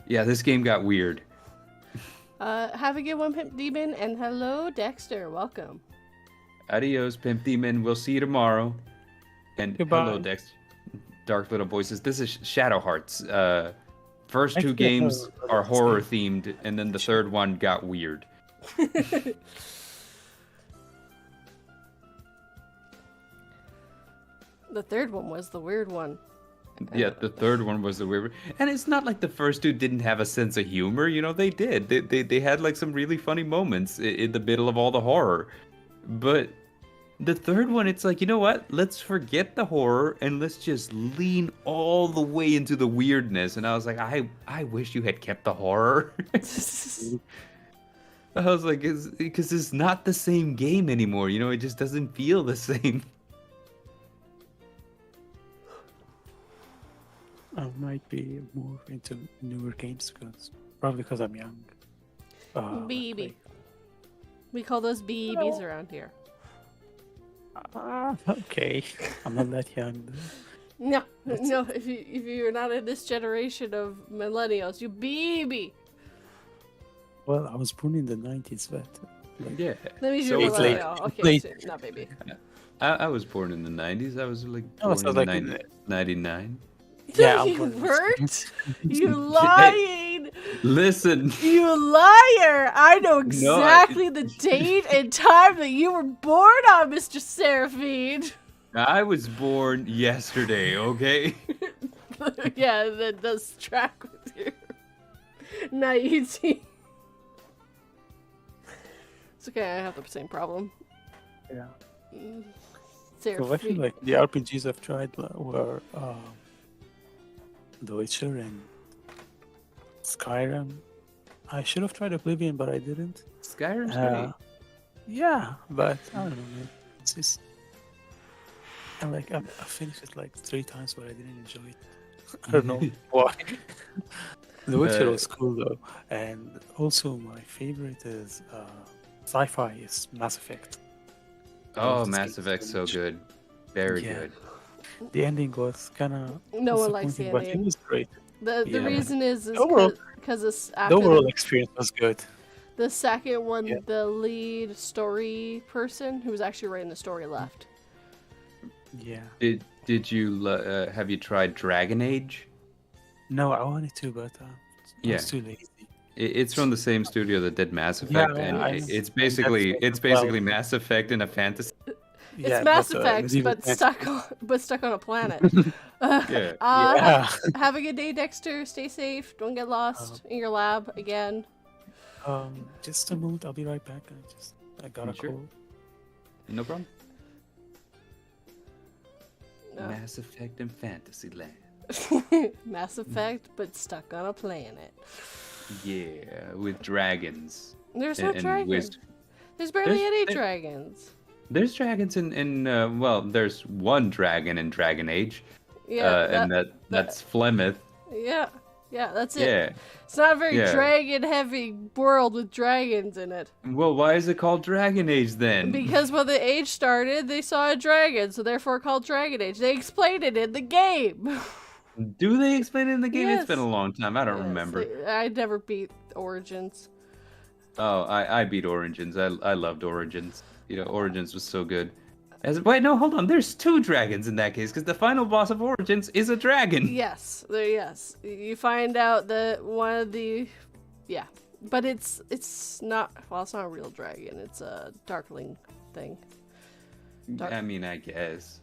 yeah, this game got weird. Have a good one, Pimp Demon, and hello, Dexter. Welcome. Adios, Pimp Demon. We'll see you tomorrow. And Goodbye. hello, Dex. Dark Little Voices. This is Shadow Hearts. First two Actually, games I are love this horror game. themed, and then the third one got weird. The third one was the weird one. Yeah, the third one was the weird. And it's not like the first two didn't have a sense of humor. They did. They had like some really funny moments in the middle of all the horror. But the third one, it's like, you know what? Let's forget the horror and let's just lean all the way into the weirdness. And I was like, I wish you had kept the horror. I was like, because it's not the same game anymore. It just doesn't feel the same. I might be more into newer games probably because I'm young. BB. We call those BBs around here. Okay, I'm not that young. No, no. If you're not in this generation of millennials, you BB. Well, I was born in the 90s, but Yeah. That means So you're it's late. millennial. Okay, Late. so not baby. I was born in the 90s. I was like Oh, born so in like 99. yeah, I'm You born in weren't? You lying! Listen, You liar! I know exactly the date and time that you were born on, Mr. Serafin. I was born yesterday, okay? Yeah, that does track with your naivety. It's okay, I have the same problem. Yeah. Serafin. So I feel like the RPGs I've tried were The Witcher and Skyrim. I should have tried Oblivion, but I didn't. Skyrim's great. Yeah, but I don't know, man. It's just I finished it like 3 times, but I didn't enjoy it. I don't know why. The Witcher was cool though, and also my favorite is sci-fi is Mass Effect. I love Oh, this Mass game Effect's so much. good. Very Yeah. good. The ending was kind of No one likes the but it ending. was great. The Yeah. reason is Overall- because it's The after overall experience was good. the second one, Yeah. the lead story person who was actually writing the story left. Yeah. Did you have you tried Dragon Age? No, I wanted to, but I Yeah. was too lazy. It's from the same studio that did Mass Yeah, Effect, and I- it's and basically that's it's basically Mass Effect in a fantasy. It's Mass Effect, medieval but fantasy. stuck on a planet. Yeah. Yeah. Have a good day, Dexter. Stay safe. Don't get lost in your lab again. Just a moment. I'll be right back. I got a Sure. call. No problem. No. Mass Effect in Fantasyland. Mass Effect, but stuck on a planet. Yeah, with dragons. There's no and dragons. wisdom. There's barely There's- any there- dragons. There's dragons in well, there's one dragon in Dragon Age, Yeah, and that's Flemeth. yeah, that's it. Yeah. It's not a very Yeah. dragon-heavy world with dragons in it. Well, why is it called Dragon Age then? Because when the age started, they saw a dragon, so therefore called Dragon Age. They explained it in the game. Do they explain it in the game? Yes. It's been a long time. I don't Yes, remember. I never beat Origins. Oh, I beat Origins. I loved Origins. Origins was so good. Wait, no, hold on. There's 2 dragons in that case, because the final boss of Origins is a dragon. Yes, yes. You find out that one of the, yeah, but it's not. Well, it's not a real dragon. It's a darkling thing. I mean, I guess.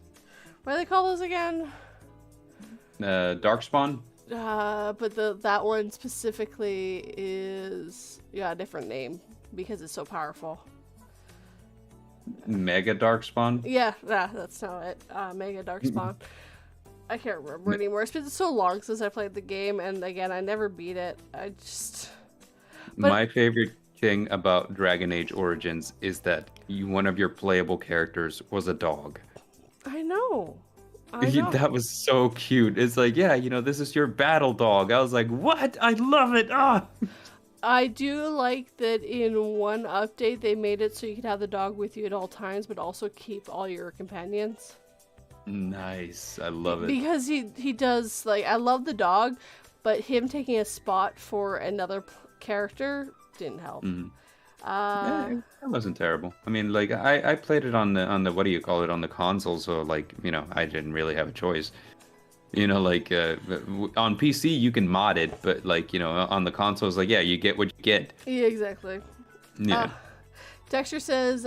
What do they call those again? Darkspawn? But that one specifically is a different name because it's so powerful. Mega Darkspawn? Yeah, that's not it. Mega Darkspawn. I can't remember anymore. It's been so long since I played the game, and again, I never beat it. I just. But- My favorite thing about Dragon Age Origins is that one of your playable characters was a dog. I know. I know. That was so cute. It's like, yeah, this is your battle dog. I was like, what? I love it. Ah. I do like that in one update they made it so you could have the dog with you at all times, but also keep all your companions. Nice. I love it. Because he does, like, I love the dog, but him taking a spot for another character didn't help. Yeah, that wasn't terrible. I mean, like, I played it on the what do you call it, on the console, so like, I didn't really have a choice. Like on PC you can mod it, but like, on the console it's like, yeah, you get what you get. Yeah, exactly. Yeah. Dexter says,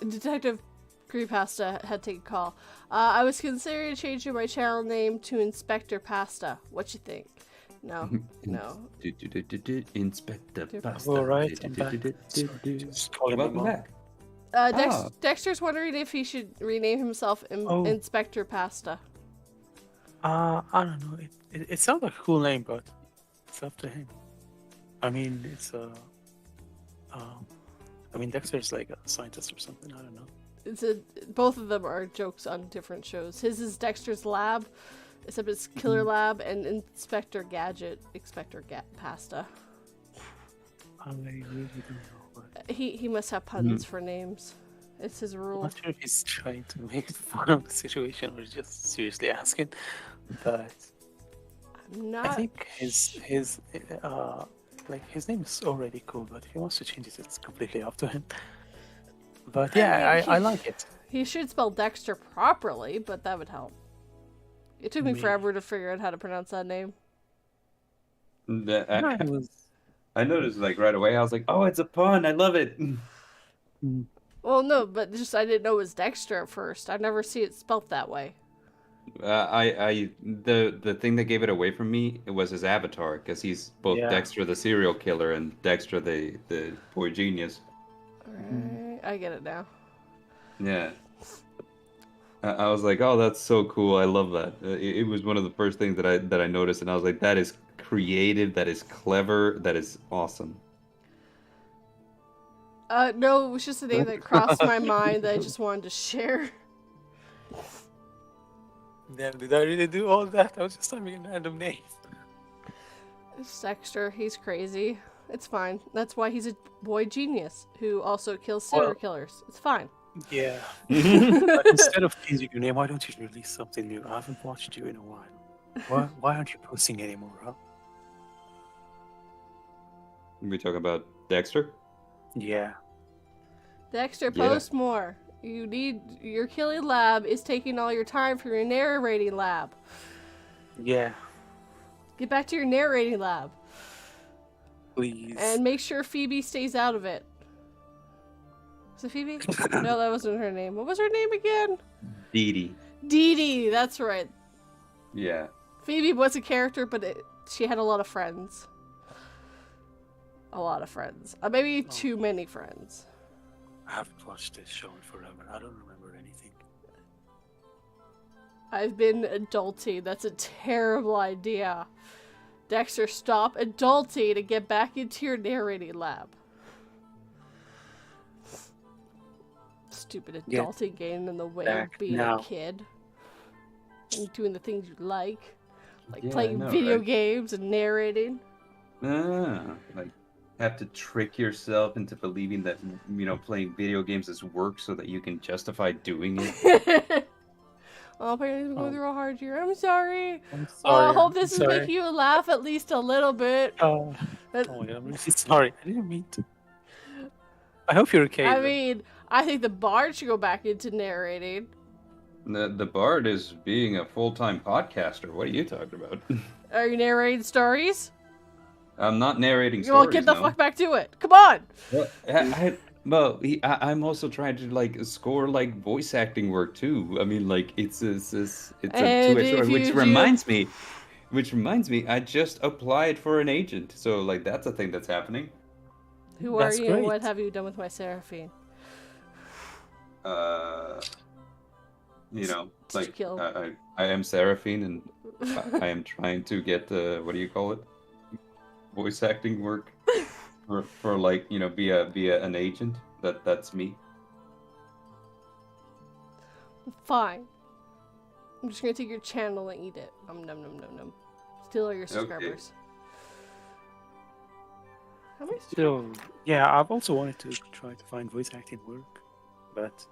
Detective Creepypasta had to take a call. I was considering changing my channel name to Inspector Pasta. What you think? No. Inspector Pasta. All right, I'm back. Just call him Welcome Mom. back. Dexter's wondering if he should rename himself Inspector Pasta. I don't know. It sounds like a cool name, but it's up to him. I mean, it's Dexter's like a scientist or something. I don't know. Both of them are jokes on different shows. His is Dexter's Lab, except it's Killer Lab, and Inspector Gadget, Pasta. I really don't know. But He must have puns for names. It's his I'm rule. not sure if he's trying to make fun of the situation or just seriously asking. But I'm not. I think his name is already cool. But if he wants to change it, it's completely up to him. But yeah, I like it. He should spell Dexter properly, but that would help. It took me forever to figure out how to pronounce that name. I noticed like right away. I was like, oh, it's a pun. I love it. Well, no, but just I didn't know it was Dexter at first. I never see it spelt that way. The thing that gave it away from me was his avatar, because he's both Dexter the serial killer and Dexter the boy genius. Alright, I get it now. Yeah. I was like, oh, that's so cool. I love that. It was one of the first things that I noticed, and I was like, that is creative, that is clever, that is awesome. No, it was just a name that crossed my mind that I just wanted to share. Damn, did I really do all that? I was just typing a random name. It's Dexter, he's crazy. It's fine. That's why he's a boy genius who also kills serial killers. It's fine. Yeah. But instead of changing your name, why don't you release something new? I haven't watched you in a while. Why aren't you posting anymore, huh? We talking about Dexter? Yeah. Dexter, post more. Your killing lab is taking all your time from your narrating lab. Yeah. Get back to your narrating lab. Please. And make sure Phoebe stays out of it. Was it Phoebe? No, that wasn't her name. What was her name again? Dee Dee. Dee Dee, that's right. Yeah. Phoebe was a character, but she had a lot of friends. A lot of friends. Maybe too many friends. I haven't watched this show in forever. I don't remember anything. I've been adulting. That's a terrible idea. Dexter, stop adulting and get back into your narrating lab. Stupid adulting getting in the way of being a kid. And doing the things you like. Like playing video games and narrating. Like have to trick yourself into believing that, playing video games is work so that you can justify doing it. Oh, apparently we're going through a hard year. I'm sorry. I'm sorry. Oh, I hope this is making you laugh at least a little bit. Oh my God, I'm really sorry. I didn't mean to. I hope you're okay. I mean, I think the Bard should go back into narrating. The Bard is being a full-time podcaster. What are you talking about? Are you narrating stories? I'm not narrating stories. Well, get the fuck back to it. Come on. Well, I'm also trying to score voice acting work too. I mean, it's a two-edged sword. Which reminds me, I just applied for an agent. So that's a thing that's happening. Who are you? And what have you done with my Serafin? I am Serafin, and I am trying to get what do you call it? Voice acting work for like be an agent. That's me. Fine. I'm just gonna take your channel and eat it. Num num num num num. Steal all your subscribers. How many subscribers? So yeah, I've also wanted to try to find voice acting work, but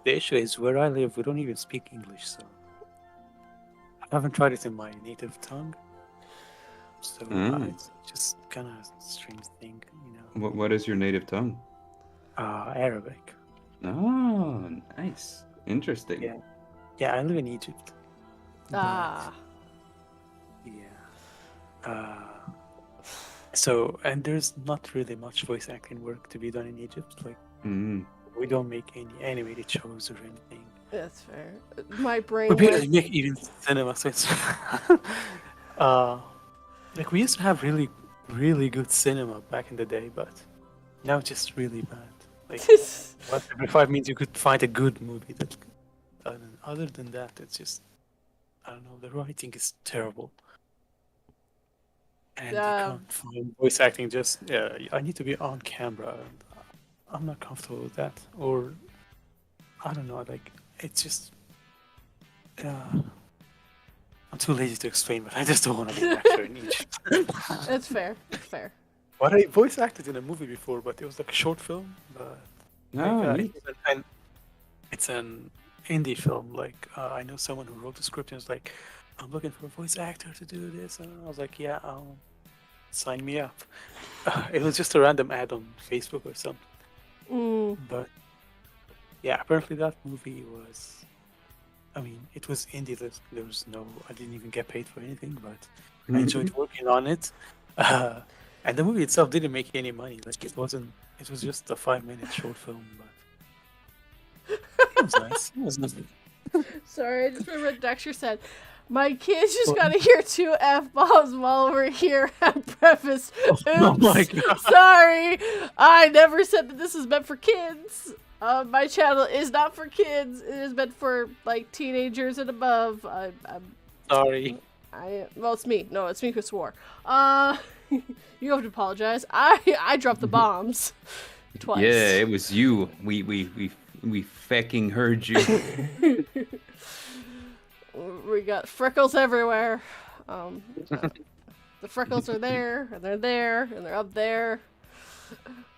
the issue is where I live, we don't even speak English, so I haven't tried it in my native tongue. So it's just kind of a strange thing, What is your native tongue? Arabic. Oh, nice, interesting. Yeah, yeah, I live in Egypt. Ah. Yeah. So, and there's not really much voice acting work to be done in Egypt. Like, we don't make any animated shows or anything. That's fair. My brain. We barely make even cinema. So it's like we used to have really, really good cinema back in the day, but now it's just really bad. Like, once every 5 minutes you could find a good movie. That, other than that, it's just, I don't know. The writing is terrible. And you can't find voice acting. Just I need to be on camera. And I'm not comfortable with that. Or I don't know. Like it's just I'm too lazy to explain, but I just don't want to be an actor in Egypt. That's fair. That's fair. But I voice acted in a movie before, but it was like a short film. But it's an indie film. Like I know someone who wrote the script and was like, I'm looking for a voice actor to do this, and I was like, yeah, sign me up. It was just a random ad on Facebook or something. But yeah, apparently that movie was, I mean, it was indie. There was no, I didn't even get paid for anything, but I enjoyed working on it. And the movie itself didn't make any money. Like it was just a 5-minute short film, but it was nice. It was nothing. Sorry, I just remembered Dexter said, my kids just gotta hear 2 F-bombs while we're here at breakfast. Oops. Oh my god. Sorry. I never said that this is meant for kids. My channel is not for kids. It is meant for, like, teenagers and above. I'm sorry. Well, it's me. No, it's me who swore. You have to apologize. I dropped the bombs twice. Yeah, it was you. We fucking heard you. We got freckles everywhere. The freckles are there, and they're up there.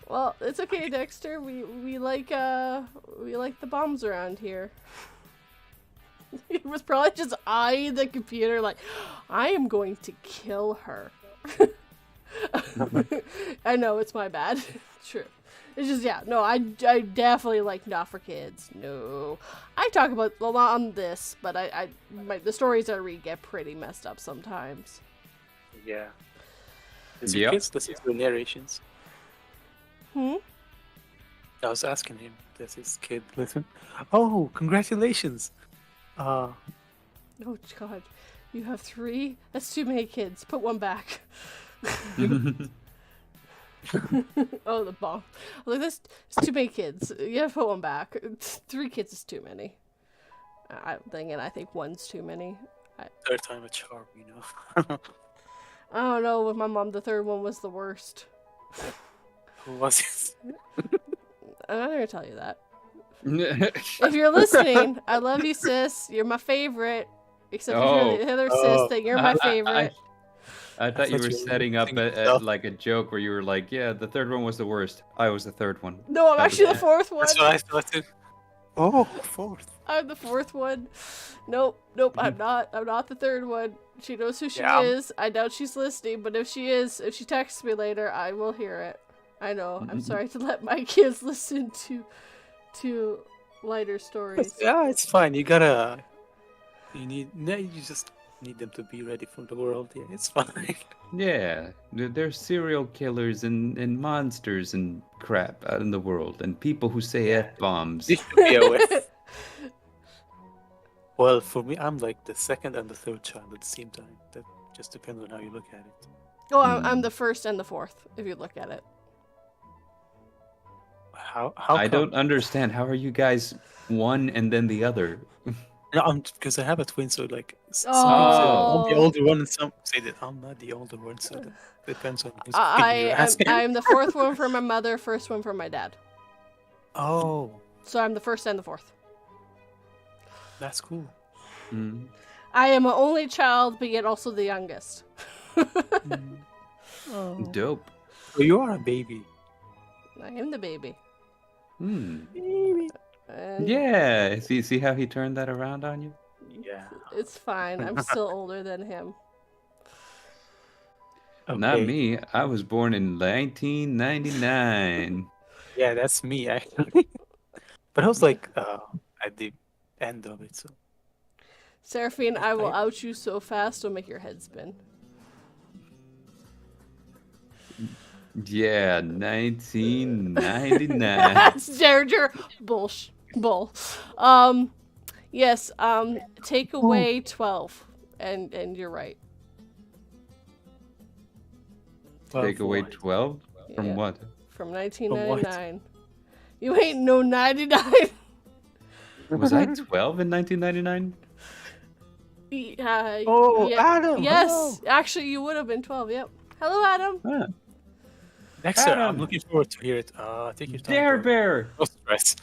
Well, it's okay, Dexter. We like the bombs around here. He was probably just eyeing the computer like, I am going to kill her. I know, it's my bad. True. It's just, yeah, no, I definitely like not for kids. No. I talk about a lot on this, but the stories I read get pretty messed up sometimes. Yeah. Does your kids listen to the narrations? I was asking him, does his kid listen? Oh, congratulations! Oh, God. You have 3? That's too many kids. Put one back. Oh, the bomb. Look, that's too many kids. You have to put one back. 3 kids is too many. I think 1's too many. Third time a charm, I don't know. With my mom, the 3rd one was the worst. Who was it? I'm not gonna tell you that. If you're listening, I love you, sis. You're my favorite. Except if you're the other sis, that you're my favorite. I thought you were setting up like a joke where you were like, yeah, the 3rd one was the worst. I was the 3rd one. No, I'm actually the 4th one. That's what I thought too. Oh, 4th. I'm the 4th one. Nope, I'm not. I'm not the 3rd one. She knows who she is. I doubt she's listening, but if she texts me later, I will hear it. I know. I'm sorry to let my kids listen to lighter stories. Yeah, it's fine. You just need them to be ready for the world. Yeah, it's fine. Yeah, there's serial killers and monsters and crap out in the world, and people who say F-bombs. You should be aware. Well, for me, I'm like the 2nd and the 3rd child at the same time. That just depends on how you look at it. Oh, I'm the 1st and the 4th, if you look at it. How I don't understand. How are you guys one and then the other? No, because I have a twin, so like Some people say I'm the Oh. older one, and some say that I'm not the older one. So that depends on who's I you're am asking. I'm the fourth one from my mother, first one from my dad. Oh, So I'm the first and the fourth. that's cool. Mm. I am an only child, but yet also the youngest. Dope. So you are a baby. I am the baby. Hmm. Baby. And Yeah. See how he turned that around on you? Yeah. it's fine. I'm still older than him. Not Okay. me. I was born in 1999. Yeah, that's me actually. But I was like at the end of it, so Serafin, I will I- out you so fast it'll make your head spin. Yeah, 1999. That's Jar Bull. Yes, take away 12. And you're right. Take away what? 12? From Yeah. what? From 1999. You ain't no 99. Was I 12 in 1999? Oh, yeah. Adam, Yes, hello. actually, you would have been 12. Yep. Hello, Adam. Huh. Dexter, I'm Adam. looking forward to hear it. Take your time. Dare bro. Bear! No stress.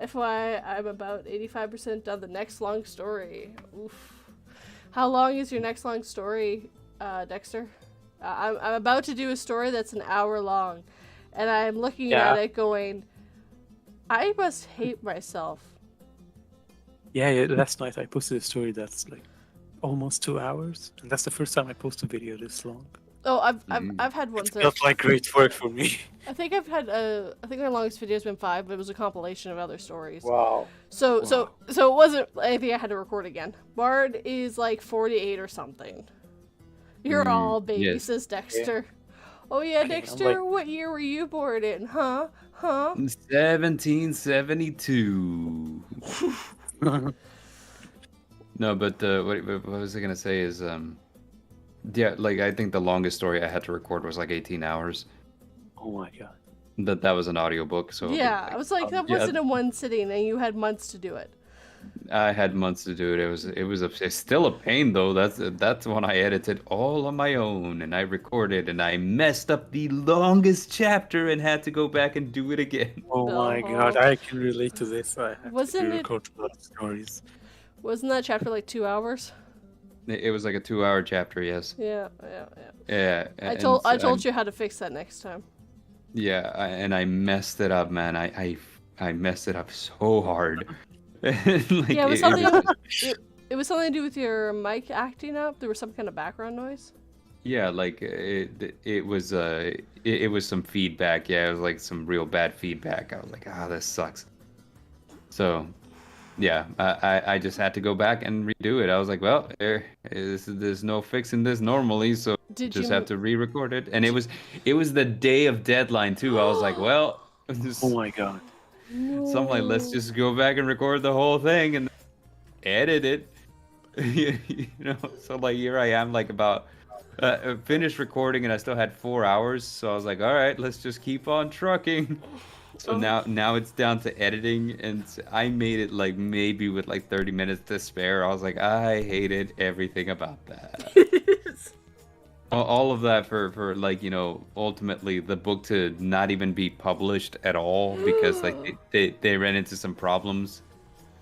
FYI, I'm about 85% done the next long story. Oof. How long is your next long story, Dexter? I'm about to do a story that's an hour long, and I'm looking at it going, I must hate myself. Yeah, last night I posted a story that's like almost 2 hours, and that's the first time I post a video this long. Oh, I've had ones It that felt like great work for me. I think I've had I think my longest video has been 5, but it was a compilation of other stories. Wow. So it wasn't anything I had to record again. Bard is like 48 or something. You're all baby, yes. says Dexter. Oh yeah, I'm Dexter, like- what year were you born in? Huh? 1772. No, but what was I gonna say is yeah, like I think the longest story I had to record was like 18 hours. Oh my god. That was an audiobook, so Yeah, I was like, that yeah. wasn't in one sitting, and you had months to do it. I had months to do it. It's still a pain though. That's when I edited all on my own and I recorded and I messed up the longest chapter and had to go back and do it again. Oh my god, I can relate to this. I have Wasn't to it- record a lot of stories. Wasn't that chapter like 2 hours? It was like a 2-hour chapter, yes. Yeah. Yeah. I told you how to fix that next time. Yeah, and I messed it up, man. I messed it up so hard. Like, Yeah, it was it something. was- It was something to do with your mic acting up. There was some kind of background noise. yeah, like it was some feedback. Yeah, it was like some real bad feedback. I was like, this sucks. So, yeah, I just had to go back and redo it. I was like, well, there's no fixing this normally, so Did just you- have to re-record it. And it was the day of deadline too. I was like, well, Oh my god. so I'm like, let's just go back and record the whole thing and edit it. You know, so like here I am, like about finished recording, and I still had 4 hours. So I was like, all right, let's just keep on trucking. So now it's down to editing, and I made it like maybe with like 30 minutes to spare. I was like, I hated everything about that. All of that for like, you know, ultimately the book to not even be published at all because like they ran into some problems.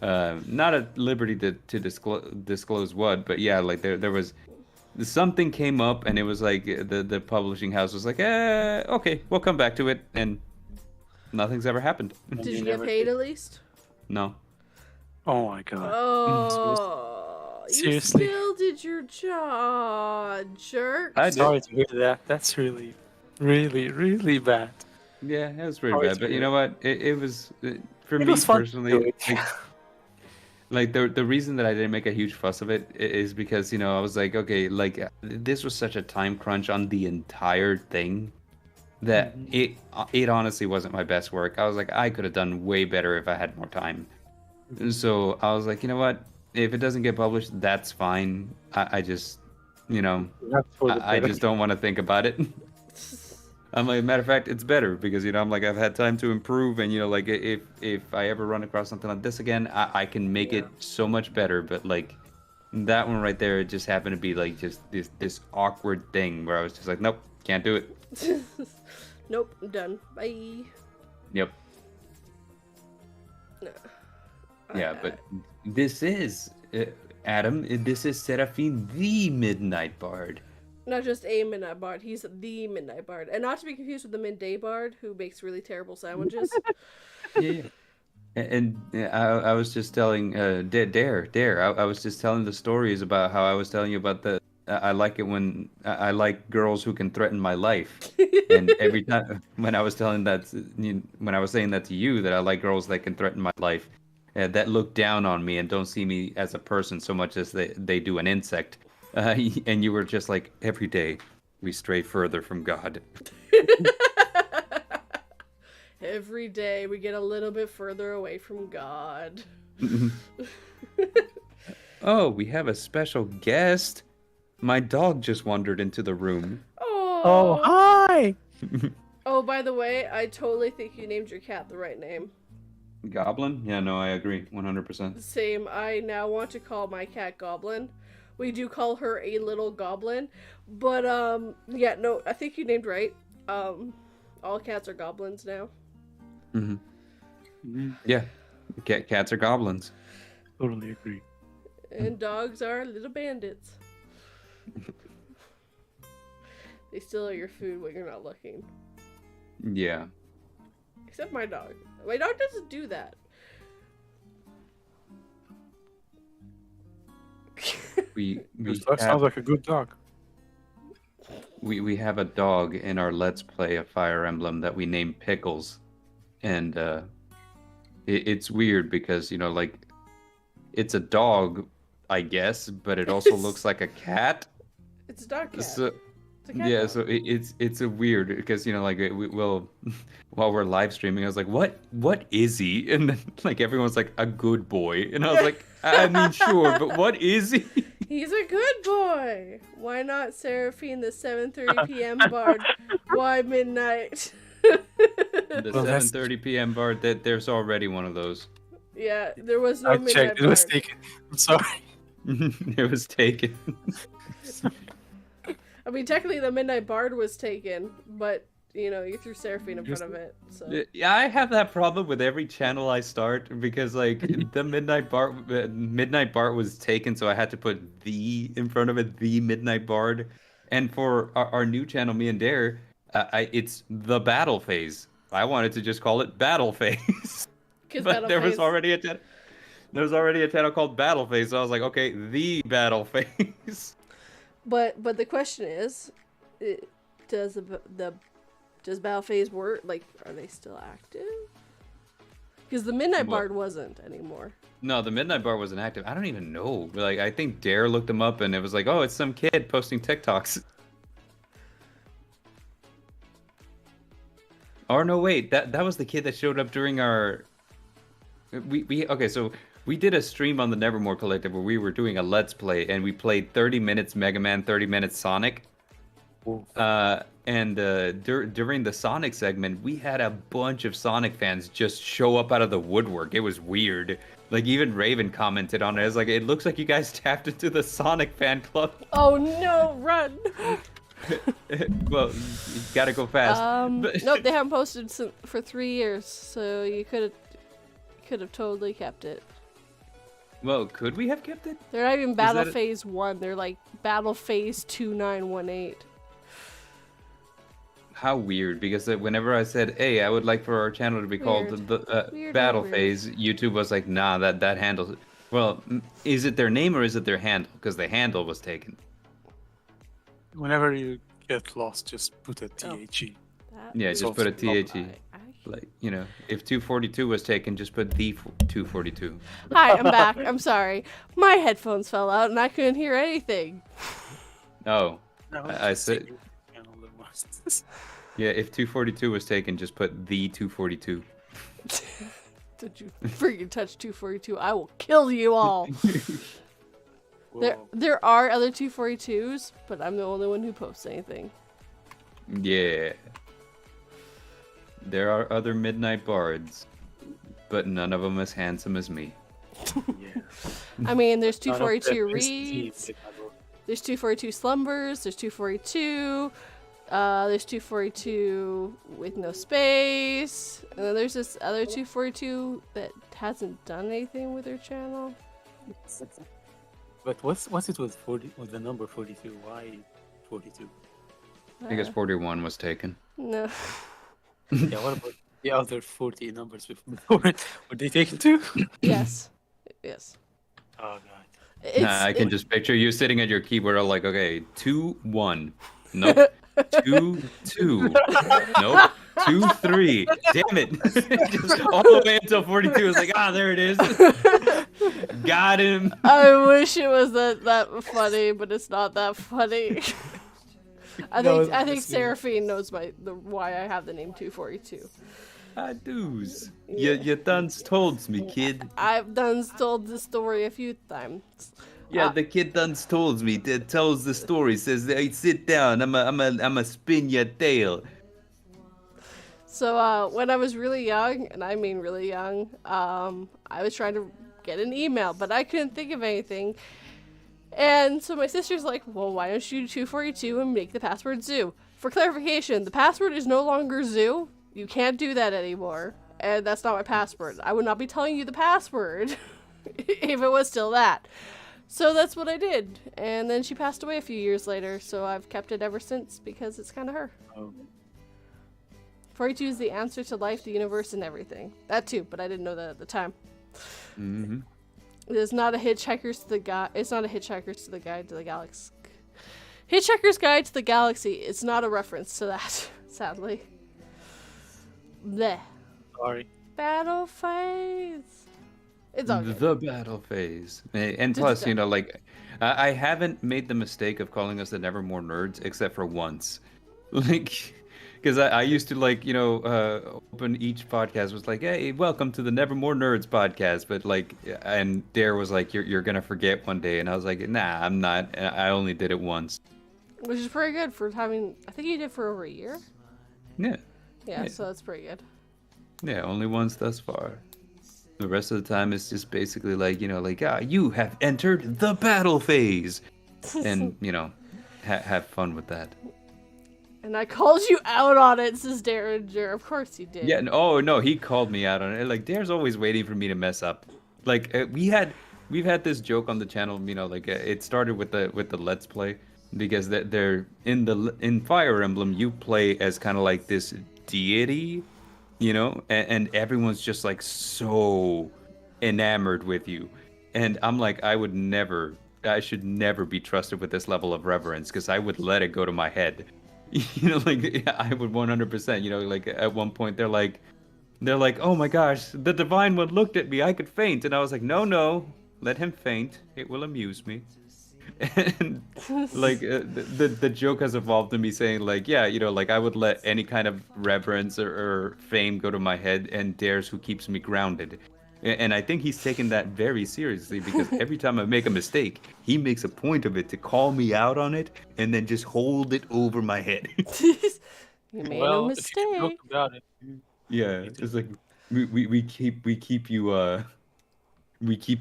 Not at liberty to disclose what, but yeah, like there was something came up, and it was like the publishing house was like, okay, we'll come back to it, and nothing's ever happened. Did you get never paid did. at least? No. Oh my god. Oh, Seriously? you still did your job, jerk. I did. Sorry to hear that. That's really, really, really bad. Yeah, it was pretty Sorry bad, to but you hear. know what? It was for It me was fun to personally. do it. Like the reason that I didn't make a huge fuss of it is because, you know, I was like, okay, like this was such a time crunch on the entire thing that it honestly wasn't my best work. I was like, I could have done way better if I had more time. So I was like, you know what? If it doesn't get published, that's fine. I just, you know, Not for the I better. just don't want to think about it. I'm like, matter of fact, it's better because I'm like I've had time to improve, and like if I ever run across something like this again, I can make it so much better. But like that one right there, it just happened to be like just this awkward thing where I was just like, nope, can't do it. Nope, I'm done. Bye. Yep. No. Yeah, but this is Adam. This is Serafin, the Midnight Bard. Not just a midnight bard, he's the midnight bard. And not to be confused with the midday bard who makes really terrible sandwiches. Yeah. And I was just telling Dare. I was just telling the stories about how I was telling you about the. I like it when I like girls who can threaten my life. And every time when I was telling that, when I was saying that to you, that I like girls that can threaten my life, that look down on me and don't see me as a person so much as they do an insect. And you were just like, every day we stray further from God. Every day we get a little bit further away from God. Oh, we have a special guest. My dog just wandered into the room. Oh, hi! Oh, by the way, I totally think you named your cat the right name. Goblin? Yeah, no, I agree. 100%. Same. I now want to call my cat Goblin. We do call her a little goblin. But, yeah, no, I think you named right. All cats are goblins now. Yeah. Cats are goblins. Totally agree. And dogs are little bandits. They steal your food when you're not looking. Yeah. Except my dog. My dog doesn't do that. That sounds like a good dog. We have a dog in our Let's Play of Fire Emblem that we named Pickles. And it's weird because, like, it's a dog, I guess, but it also looks like a cat. It's a dog cat. So, It's a cat yeah, dog. so it's a weird because like while we're live streaming, I was like, what is he? And then like everyone's like a good boy, and I was like, I mean sure, but what is he? He's a good boy. Why not Serafin, the 7:30 p.m. bard? Why midnight? The 7:30 p.m. bard. That there's already one of those. Yeah, there was no I midnight checked. It bard. was taken. I'm sorry. It was taken. I mean, technically the midnight bard was taken, but you threw Serafin in front of it. So Yeah, I have that problem with every channel I start because like the Midnight Bard was taken, so I had to put the in front of it, the Midnight Bard. And for our new channel, me and Dare, it's the Battle Phase. I wanted to just call it Battle Phase, but there was already a channel called Battle Phase, so I was like, okay, the Battle Phase. But the question is, does Battle Phase work? Like, are they still active? Because the Midnight Bard wasn't anymore. No, the Midnight Bard wasn't active. I don't even know. Like, I think Dare looked them up, and it was like, oh, it's some kid posting TikToks. Or no, wait, that was the kid that showed up during our. Okay, so we did a stream on the Nevermore Collective where we were doing a Let's Play, and we played 30 minutes Mega Man, 30 minutes Sonic. And during the Sonic segment, we had a bunch of Sonic fans just show up out of the woodwork. It was weird. Like, even Raven commented on it. It was like, it looks like you guys tapped into the Sonic fan club. Oh no, run! Well, you gotta go fast. Nope, they haven't posted for 3 years, so you could have totally kept it. Well, could we have kept it? They're not even Battle Phase 1, they're like Battle Phase 2918. How weird, because whenever I said, hey, I would like for our channel to be called the Battle Phase, YouTube was like, nah, that handles it. Well, is it their name or is it their handle? Because the handle was taken. Whenever you get lost, just put a THE. Yeah, just put a THE. Like, if 242 was taken, just put the 242. Hi, I'm back. I'm sorry. My headphones fell out and I couldn't hear anything. Oh. No, I said... Yeah, if 242 was taken, just put the 242. Did you freaking touch 242? I will kill you all. There are other 242s, but I'm the only one who posts anything. Yeah. there are other midnight bards, but none of them as handsome as me. Yeah. I mean, there's None of the 242 prestige reads, in my book. there's 242 slumbers, there's 242, there's 242 with no space, and then there's this other 242 that hasn't done anything with her channel. But what's it with 40 with the number 42? Why 42? Because 41 was taken. No. Yeah, what about the other 40 numbers before it? Were they taken too? Yes. Yes. Oh god. It's, I can just picture you sitting at your keyboard, all like, okay, 2 1. Nope. 2 2. Nope. 2 3. Damn it! Just all the way until 42. It's like, there it is. Got him. I wish it was that funny, but it's not that funny. I think Serafin knows why I have the name 242. I do's. You done told me, kid. I've done told the story a few times. Yeah, the kid done told me. Tells the story. Says, "Hey, sit down. I'ma spin your tail." So when I was really young, and I mean really young, I was trying to get an email, but I couldn't think of anything. And so my sister's like, well, why don't you do 242 and make the password zoo? For clarification, the password is no longer zoo. You can't do that anymore. And that's not my password. I would not be telling you the password if it was still that. So that's what I did. And then she passed away a few years later, so I've kept it ever since because it's kind of her. Oh. 42 is the answer to life, the universe, and everything. That too, but I didn't know that at the time. Mm-hmm. It is not a Hitchhiker's to the Guide. It's not a Hitchhiker's to the Guide to the Galaxy. Hitchhiker's Guide to the Galaxy. It's not a reference to that, sadly. Bleh. Sorry. Battle phase. It's all good. The battle phase. And plus, you know, like, I haven't made the mistake of calling us the Nevermore Nerds except for once. Like, because I used to, like, you know, open each podcast was like, hey, welcome to the Nevermore Nerds podcast. But, like, and Dare was like, you're going to forget one day. And I was like, nah, I'm not. I only did it once. Which is pretty good for having, I think you did for over a year. Yeah. Yeah, so that's pretty good. Yeah, only once thus far. The rest of the time it's just basically like, you know, like, you have entered the battle phase. And, you know, have fun with that. And I called you out on it, says Derringer. Of course you did. Yeah, no, he called me out on it. Like, Dare's always waiting for me to mess up. Like, we've had this joke on the channel, you know, like, it started with the Let's Play. Because they're in Fire Emblem, you play as kind of like this deity, you know, and everyone's just like so enamored with you. And I'm like, I should never be trusted with this level of reverence because I would let it go to my head. You know, like, I would 100%, you know, like, at one point they're like, oh my gosh, the Divine One looked at me, I could faint. And I was like, no, let him faint. It will amuse me. And like, the joke has evolved to me saying, like, yeah, you know, like, I would let any kind of reverence or fame go to my head, and Dare's who keeps me grounded. And I think he's taken that very seriously because every time I make a mistake, he makes a point of it to call me out on it and then just hold it over my head. You made a mistake. If you joke about it. Yeah, it's like we keep you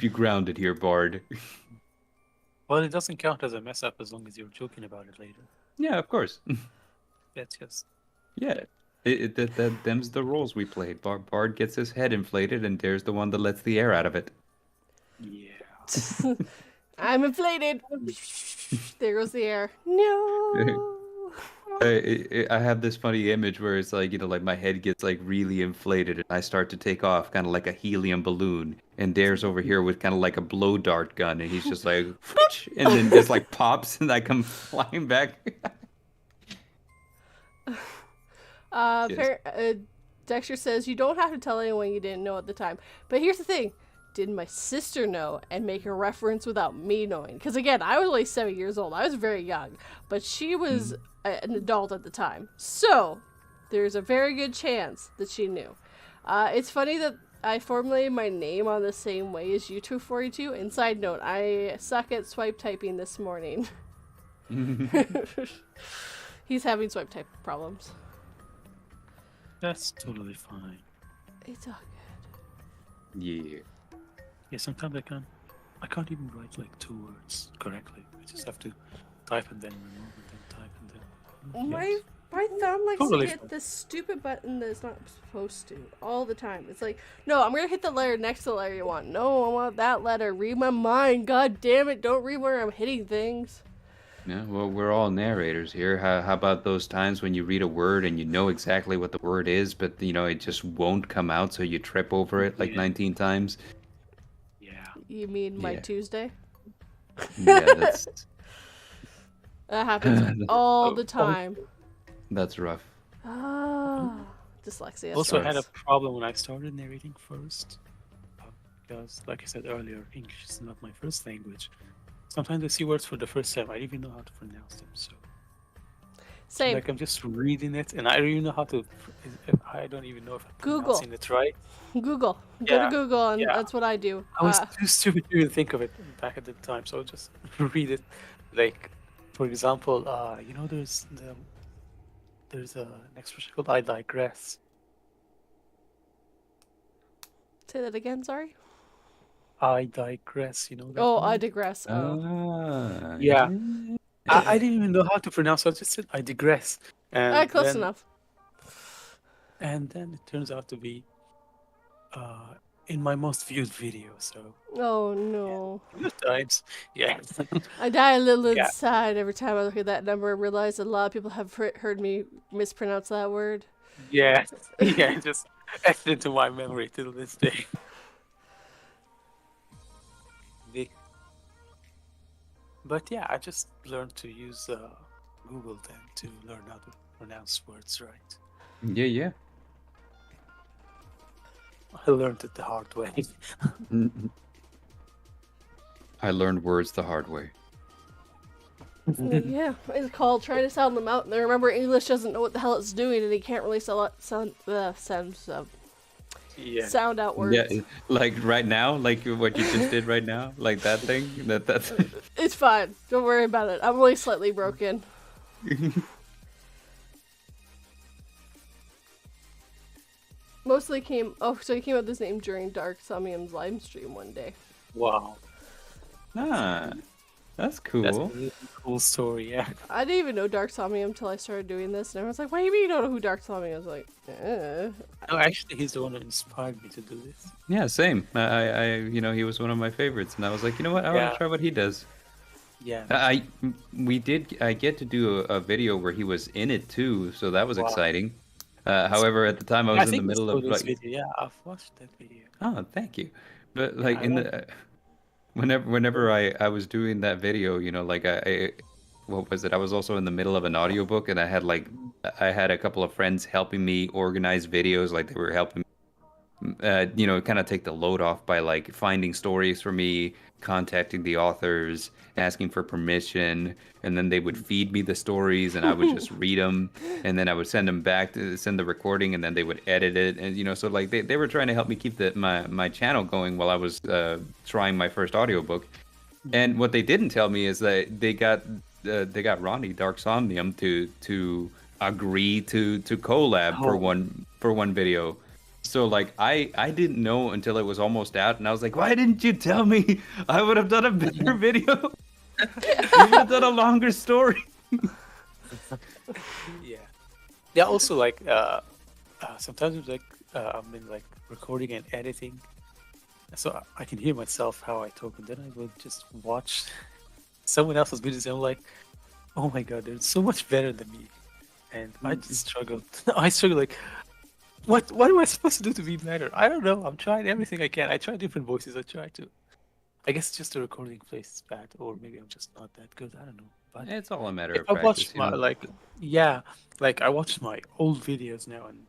grounded here, Bard. Well, it doesn't count as a mess up as long as you're joking about it later. Yeah, of course. That's just. Yeah. Them's the roles we played. Bard gets his head inflated, and Dare's the one that lets the air out of it. Yeah. I'm inflated. There goes the air. No. I have this funny image where it's like, you know, like my head gets like really inflated and I start to take off kind of like a helium balloon. And Dare's over here with kind of like a blow dart gun and he's just like, and then just like pops and I come flying back. Dexter says, you don't have to tell anyone you didn't know at the time. But here's the thing. Did my sister know and make a reference without me knowing? Because again, I was only 7 years old. I was very young. But she was an adult at the time. So, there's a very good chance that she knew. It's funny that I formulated my name on the same way as U242. And side note, I suck at swipe typing this morning. He's having swipe type problems. That's totally fine. It's all good. Yeah. Yeah, sometimes I can't even write like 2 words correctly. I just have to type and then remove and then type and then. My Yes. my thumb likes Totally to hit fine. this stupid button that it's not supposed to all the time. It's like, no, I'm gonna hit the letter next to the letter you want. No, I want that letter. Read my mind. God damn it! Don't read where I'm hitting things. Yeah, well, we're all narrators here. How about those times when you read a word and you know exactly what the word is, but it just won't come out, so you trip over it like Yeah. 19 times? Yeah. You mean my Yeah. Tuesday? Yeah, that's That happens all Oh, the time. that's rough. Ah, dyslexia. Also, I Sorry. had a problem when I started narrating first, because, like I said earlier, English is not my first language. Sometimes I see words for the first time. I don't even know how to pronounce them. So, Same. like, I'm just reading it, and I don't even know how to. I don't even know if I'm Google. pronouncing it right. Google. Go to Yeah, Google, and yeah. that's what I do. I was too stupid to even think of it back at the time, so I'll just read it. Like, for example, there's an expression called "I digress." Say that again. Sorry. I digress. You know that Oh, I word? digress. Oh. Yeah. Yeah. I didn't even know how to pronounce it. I just said I digress, and Close then enough. it turns out to be uh in my most viewed video. So Oh no. good times. Yeah, I die a little yeah, inside every time I look at that number and realize a lot of people have heard me mispronounce that word. yeah, yeah. Just etched into my memory till this day. The- But yeah, I just learned to use Google then to learn how to pronounce words right. Yeah. I learned it the hard way. I learned words the hard way. Yeah, it's called trying to sound them out. And then remember, English doesn't know what the hell it's doing, and he can't really sound Yeah. out words. Yeah, like right now, like what you just did right now, like that thing. That's. It's fine. Don't worry about it. I'm only slightly broken. Mostly came. Oh, so he came up with this name during Dark Somnium's live stream one day. Wow. Ah, that's cool. That's a really cool story. Yeah. I didn't even know Dark Somnium until I started doing this, and everyone's like, "What do you mean you don't know who Dark Somnium is?" I was like, No, actually, he's the one that inspired me to do this. Yeah, same. He was one of my favorites, and I was like, you know what? I want Yeah. to try what he does. Yeah. I get to do a video where he was in it too, so that was Wow. exciting. However, at the time I was in the think middle I saw of this like, video. Yeah, I've watched that video. oh, thank you. But Yeah, like I in like the whenever I was doing that video, like I what was it? I was also in the middle of an audiobook, and I had a couple of friends helping me organize videos, like they were helping kind of take the load off by like finding stories for me, contacting the authors, asking for permission, and then they would feed me the stories, and I would just read them, and then I would send them back to send the recording, and then they would edit it, and so like they were trying to help me keep my channel going while I was trying my first audiobook. And what they didn't tell me is that they got Ronnie Dark Somnium to agree to collab for Oh. one video. So like I didn't know until it was almost out, and I was like, why didn't you tell me? I would have done a better video. We would have done a longer story. Yeah. Yeah. Also, like, sometimes like I'm in like recording and editing, so I can hear myself how I talk, and then I will just watch someone else's videos, and I'm like, oh my god, they're so much better than me, and I just struggle. I struggle like. What am I supposed to do to be better? I don't know. I'm trying everything I can. I try different voices. I guess just the recording place is bad, or maybe I'm just not that good. I don't know. But It's all a matter if of I practice, watch my I watch my old videos now, and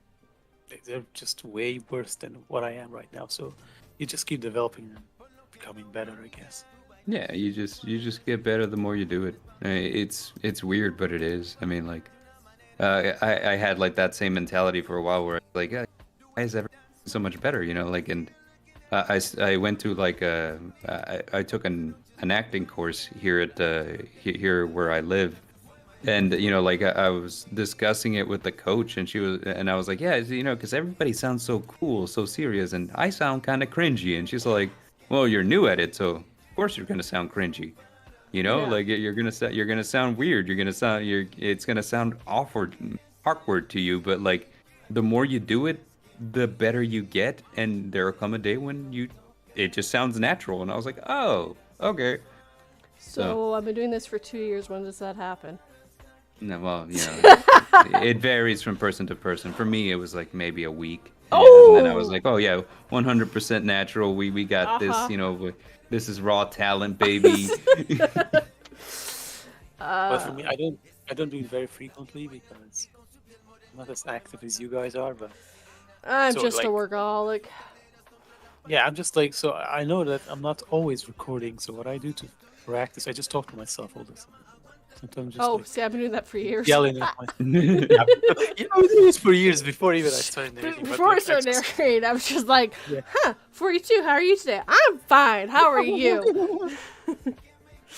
they're just way worse than what I am right now. So you just keep developing and becoming better, I guess. Yeah, you just get better the more you do it. It's weird, but it is. I mean, like, I had like that same mentality for a while where I was like, yeah, why is everything so much better? Like, and I went to like I took an acting course here at here where I live, And like I was discussing it with the coach, and I was like, yeah, because everybody sounds so cool, so serious, and I sound kind of cringy. And she's like, well, you're new at it, so of course you're gonna sound cringy. Yeah. Like you're gonna sound weird. It's gonna sound awkward to you. But like, the more you do it, the better you get, and there'll come a day when it just sounds natural. And I was like, oh, okay. So So I've been doing this for 2 years. When does that happen? no, well, it varies from person to person. For me, it was like maybe a week. And then I was Oh! like, oh yeah, 100% natural. We got this. Uh-huh. This is raw talent, baby. But for me, I don't do it very frequently because I'm not as active as you guys are. But I'm so just a like, workaholic. yeah, I'm just like, so I know that I'm not always recording. So what I do to practice, I just talk to myself all the time. Sometimes just Oh, like see, I've been doing that for years. yelling at myself. Yeah, I did this for years before even I started narrating. Before I started just, narrating, I was just like, Yeah. 42, how are you today? I'm fine. How are you?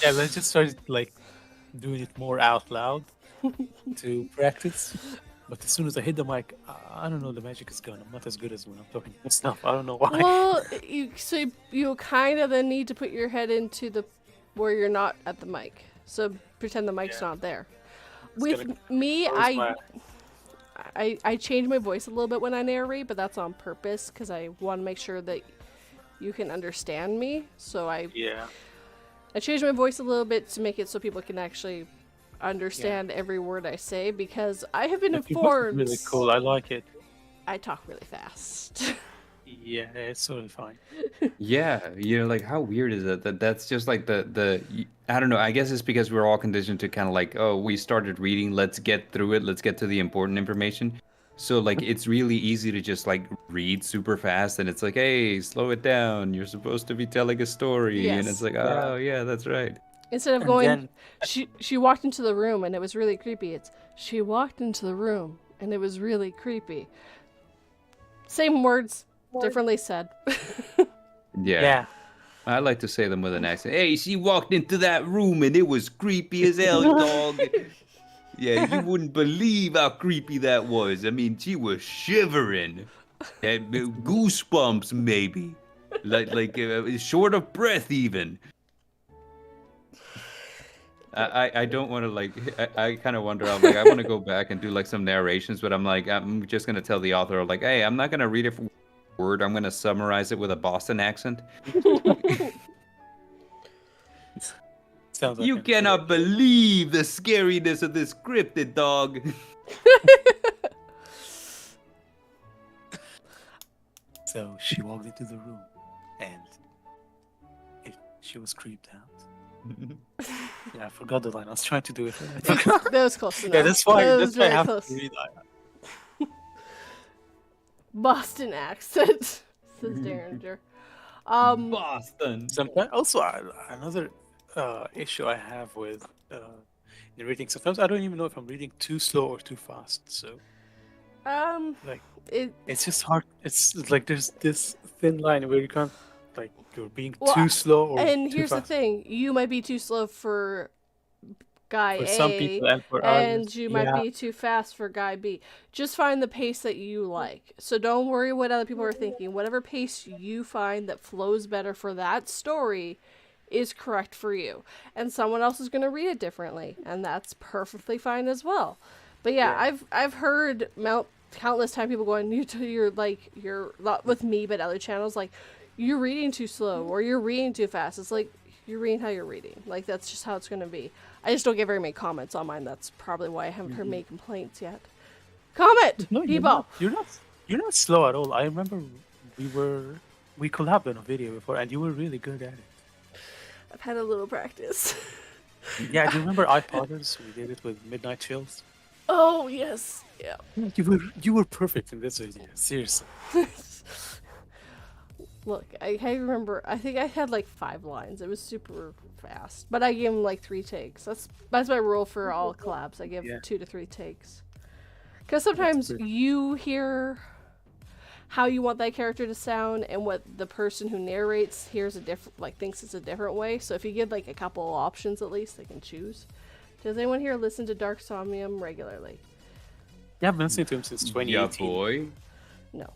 yeah, I just started like doing it more out loud to practice. But as soon as I hit the mic, I don't know, the magic is gone. I'm not as good as when I'm talking to myself. I don't know why. Well, you kind of then need to put your head into where you're not at the mic. So pretend the mic's Yeah. not there. It's With gonna me, close my- I change my voice a little bit when I narrate, but that's on purpose because I want to make sure that you can understand me. So I Yeah. change my voice a little bit to make it so people can actually understand every word I say because I have been Your voice is informed really cool. I like it. I talk really fast. Yeah, it's totally fine. Yeah, like how weird is it that's just like I don't know. I guess it's because we're all conditioned to kind of like, oh, we started reading, let's get through it, let's get to the important information. So like it's really easy to just like read super fast, and it's like, hey, slow it down. You're supposed to be telling a story, and it's Yes. like, Yeah. oh yeah, that's right. Instead of And going, then- she walked into the room and it was really creepy. It's she walked into the room and it was really creepy. Same words, differently said. Yeah. Yeah. I like to say them with an accent. Hey, she walked into that room and it was creepy as hell, dog. Yeah, you wouldn't believe how creepy that was. I mean, she was shivering. Had goosebumps, maybe. Like short of breath, even. I don't want to like. I kind of wonder. I'm like, I want to go back and do like some narrations, but I'm like, I'm just gonna tell the author like, hey, I'm not gonna read it for word. I'm gonna summarize it with a Boston accent. Sounds like You an- cannot believe the scariness of this cryptid, dog. So she walked into the room, and she was creeped out. Yeah, I forgot the line. I was trying to do it. That was close enough. Yeah, that's why. That That's was why I really have close. to read. Boston accent, says Derringer. Boston. Sometimes also another issue I have with narrating. Sometimes I don't even know if I'm reading too slow or too fast. So like it's just hard. It's like there's this thin line where you can't like you're being Well, too slow or and too here's the fast. thing: you might be too slow for guy For A, some people and for and others, you might yeah. be too fast for guy B. Just find the pace that you like. So don't worry what other people are thinking. Whatever pace you find that flows better for that story is correct for you. And someone else is going to read it differently, and that's perfectly fine as well. But yeah. I've heard countless time people going, you're not with me, but other channels like you're reading too slow or you're reading too fast. It's like you're reading how you're reading. Like that's just how it's going to be. I just don't get very many comments on mine. That's probably why I haven't heard many complaints yet. Comment, No, you're people. not, you're not slow at all. I remember we collabed on a video before, and you were really good at it. I've had a little practice. Yeah, do you remember iPodders? We did it with Midnight Chills. Oh yes, yeah. You were perfect in this video. Seriously. Look, I remember. I think I had like 5 lines. It was super fast, but I gave him like 3 takes. That's my rule for all collabs. I give 2 to 3 takes. Because sometimes you hear how you want that character to sound, and what the person who narrates hears thinks it's a different way. So if you give like a couple options at least, they can choose Does anyone here listen to Dark Somnium regularly? Yeah, I've been listening to him since 2018. Yeah, boy. No.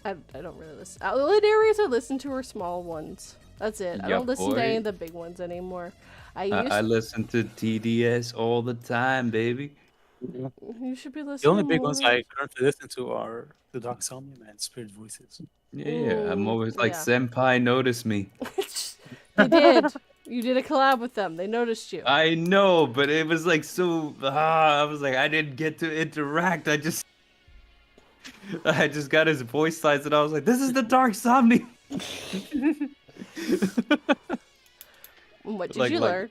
I don't really listen. The only areas I listen to are small ones. That's it. I Yeah, don't listen to boy. any of the big ones anymore. I used I listen to TDS all the time, baby. You should be The listening only big more. ones I currently listen to are the Dark Somnium and Spirit Voices. Yeah, I'm always like, yeah. Senpai, notice me. They did. You did a collab with them. They noticed you. I know, but it was like so. I was like, I didn't get to interact. I just got his voice lines, and I was like, this is the Dark Somni. What did Like- you like- learn?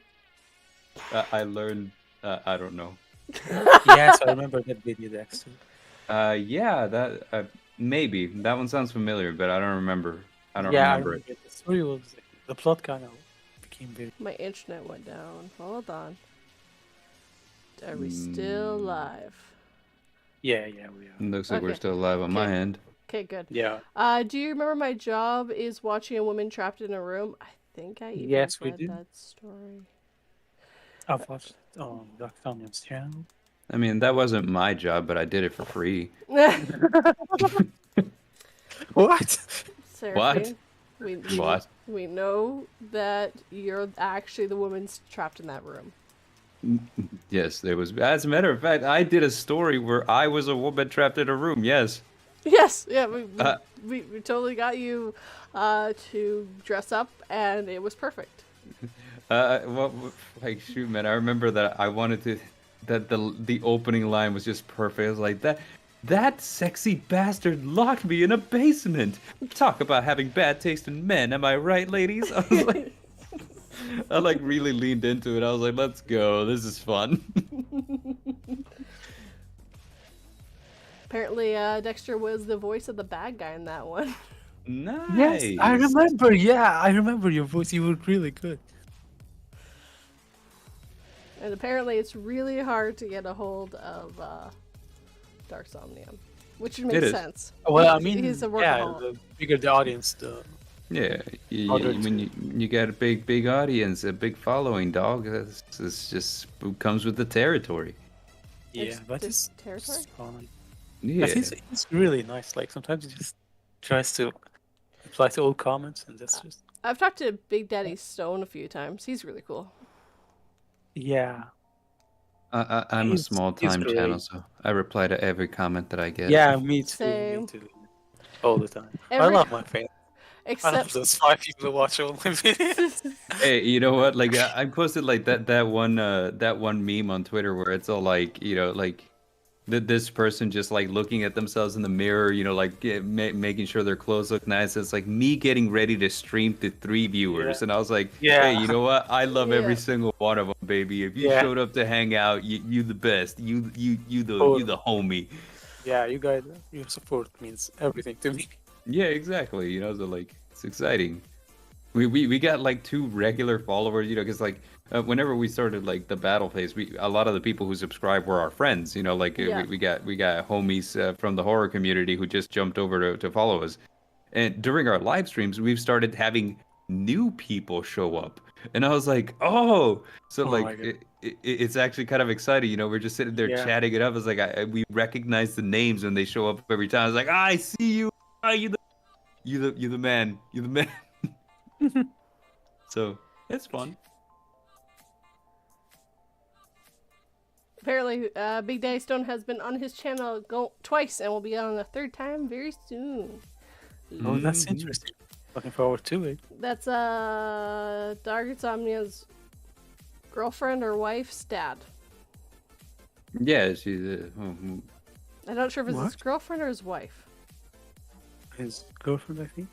I learned. I don't know. Yes, I remember that video, Dexter. Yeah, that maybe that one sounds familiar, but I don't remember. I don't Yeah, I remember it. remember. The story was the plot kind of became very. My internet went down. Hold on. Are we still live? Yeah, we are. Looks like we're Okay. still alive on my Okay. end. Okay, good. Yeah. Do you remember my job is watching a woman trapped in a room? I think I even Yes, we read do. that story. I've watched on Dark Somnium's channel. I mean, that wasn't my job, but I did it for free. What? Serafin, we What? we know that you're actually the woman trapped in that room. Yes, there was. As a matter of fact, I did a story where I was a woman trapped in a room. Yes. Yes, yeah, we totally got you to dress up, and it was perfect. Well, like shoot, man. I remember that I wanted to. That the opening line was just perfect. I was like that sexy bastard locked me in a basement. Talk about having bad taste in men. Am I right, ladies? I was like, I like really leaned into it. I was like, let's go. This is fun. Apparently, Dexter was the voice of the bad guy in that one. Nice. Yes, I remember. Yeah, I remember your voice. You were really good. And apparently, it's really hard to get a hold of Dark Somnium, which It makes is. sense. Well, I mean, He's a yeah, workaholic. the bigger the audience, the Yeah, Other when you got a big audience, a big following, dog. That's just it comes with the territory. yeah, but this it's territory. fun. Yeah. But he's really nice. Like sometimes he just tries to reply to old comments, and that's just I've talked to Big Daddy Stone a few times. He's really cool. yeah, I'm a He's small time great. channel, so I reply to every comment that I get. yeah. Me too. Same. Me too. All the time. I Every- love my fans. I love Except those 5 people who watch all my videos. Hey, you know what? Like I posted like that one meme on Twitter where it's all like, you know, like this person just like looking at themselves in the mirror, you know, like making sure their clothes look nice. It's like me getting ready to stream to 3 viewers, Yeah. and I was like, Yeah. hey, you know what? I love every Yeah. single one of them, baby. If you Yeah. showed up to hang out, you the best. You the homie. Yeah, you guys, your support means everything to me. Yeah, exactly. You know, so like it's exciting. We got like 2 regular followers, you know, because like whenever we started like the battle phase, a lot of the people who subscribed were our friends. You know, like Yeah. we got homies from the horror community who just jumped over to follow us. And during our live streams, we've started having new people show up, and I was like, oh, so Oh my like God. it's actually kind of exciting. You know, we're just sitting there Yeah. chatting it up. It's like we recognize the names when they show up every time. I was like, I see you. Ah, you the man. You the man. So it's fun. apparently, Big Daddy Stone has been on his channel twice and will be on a 3rd time very soon. Oh, that's Mhm. interesting. Looking forward to it. That's Dark Insomnia's girlfriend or wife's dad. Yeah, she's. I'm not sure if it's his What? girlfriend or his wife. His girlfriend, I think.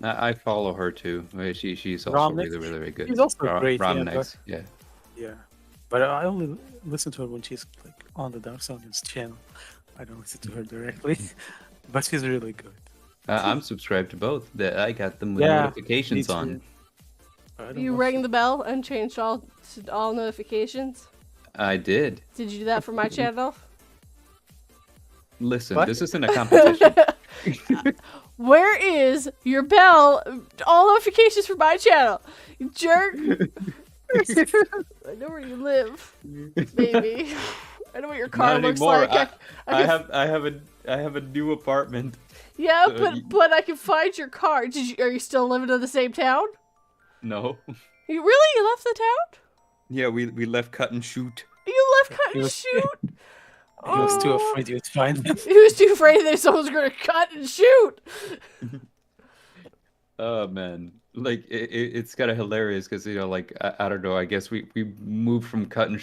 I follow her too. She's also Romnex? really good. She's also great, yeah, Romnex, yeah. Yeah, but I only listen to her when she's like on the Dark Somnium's channel. I don't listen to her directly, but she's really good. I'm subscribed to both. I got them with Yeah, notifications me too. on. I don't You watch rang it. the bell and changed all notifications. I did. Did you do that for my channel? Listen, What? this isn't a competition. Where is your bell? All notifications for my channel, you jerk. I know where you live, baby. I know what your car Not looks anymore. like. I have a new apartment. Yeah, so but I can find your car. Are you still living in the same town? No. You left the town? Yeah, we left cut and shoot. You left cut He and was- shoot? He was too Oh. afraid you'd find them. He was too afraid that someone's gonna cut and shoot. Oh man, like it's kind of hilarious because like I don't know. I guess we moved from cut and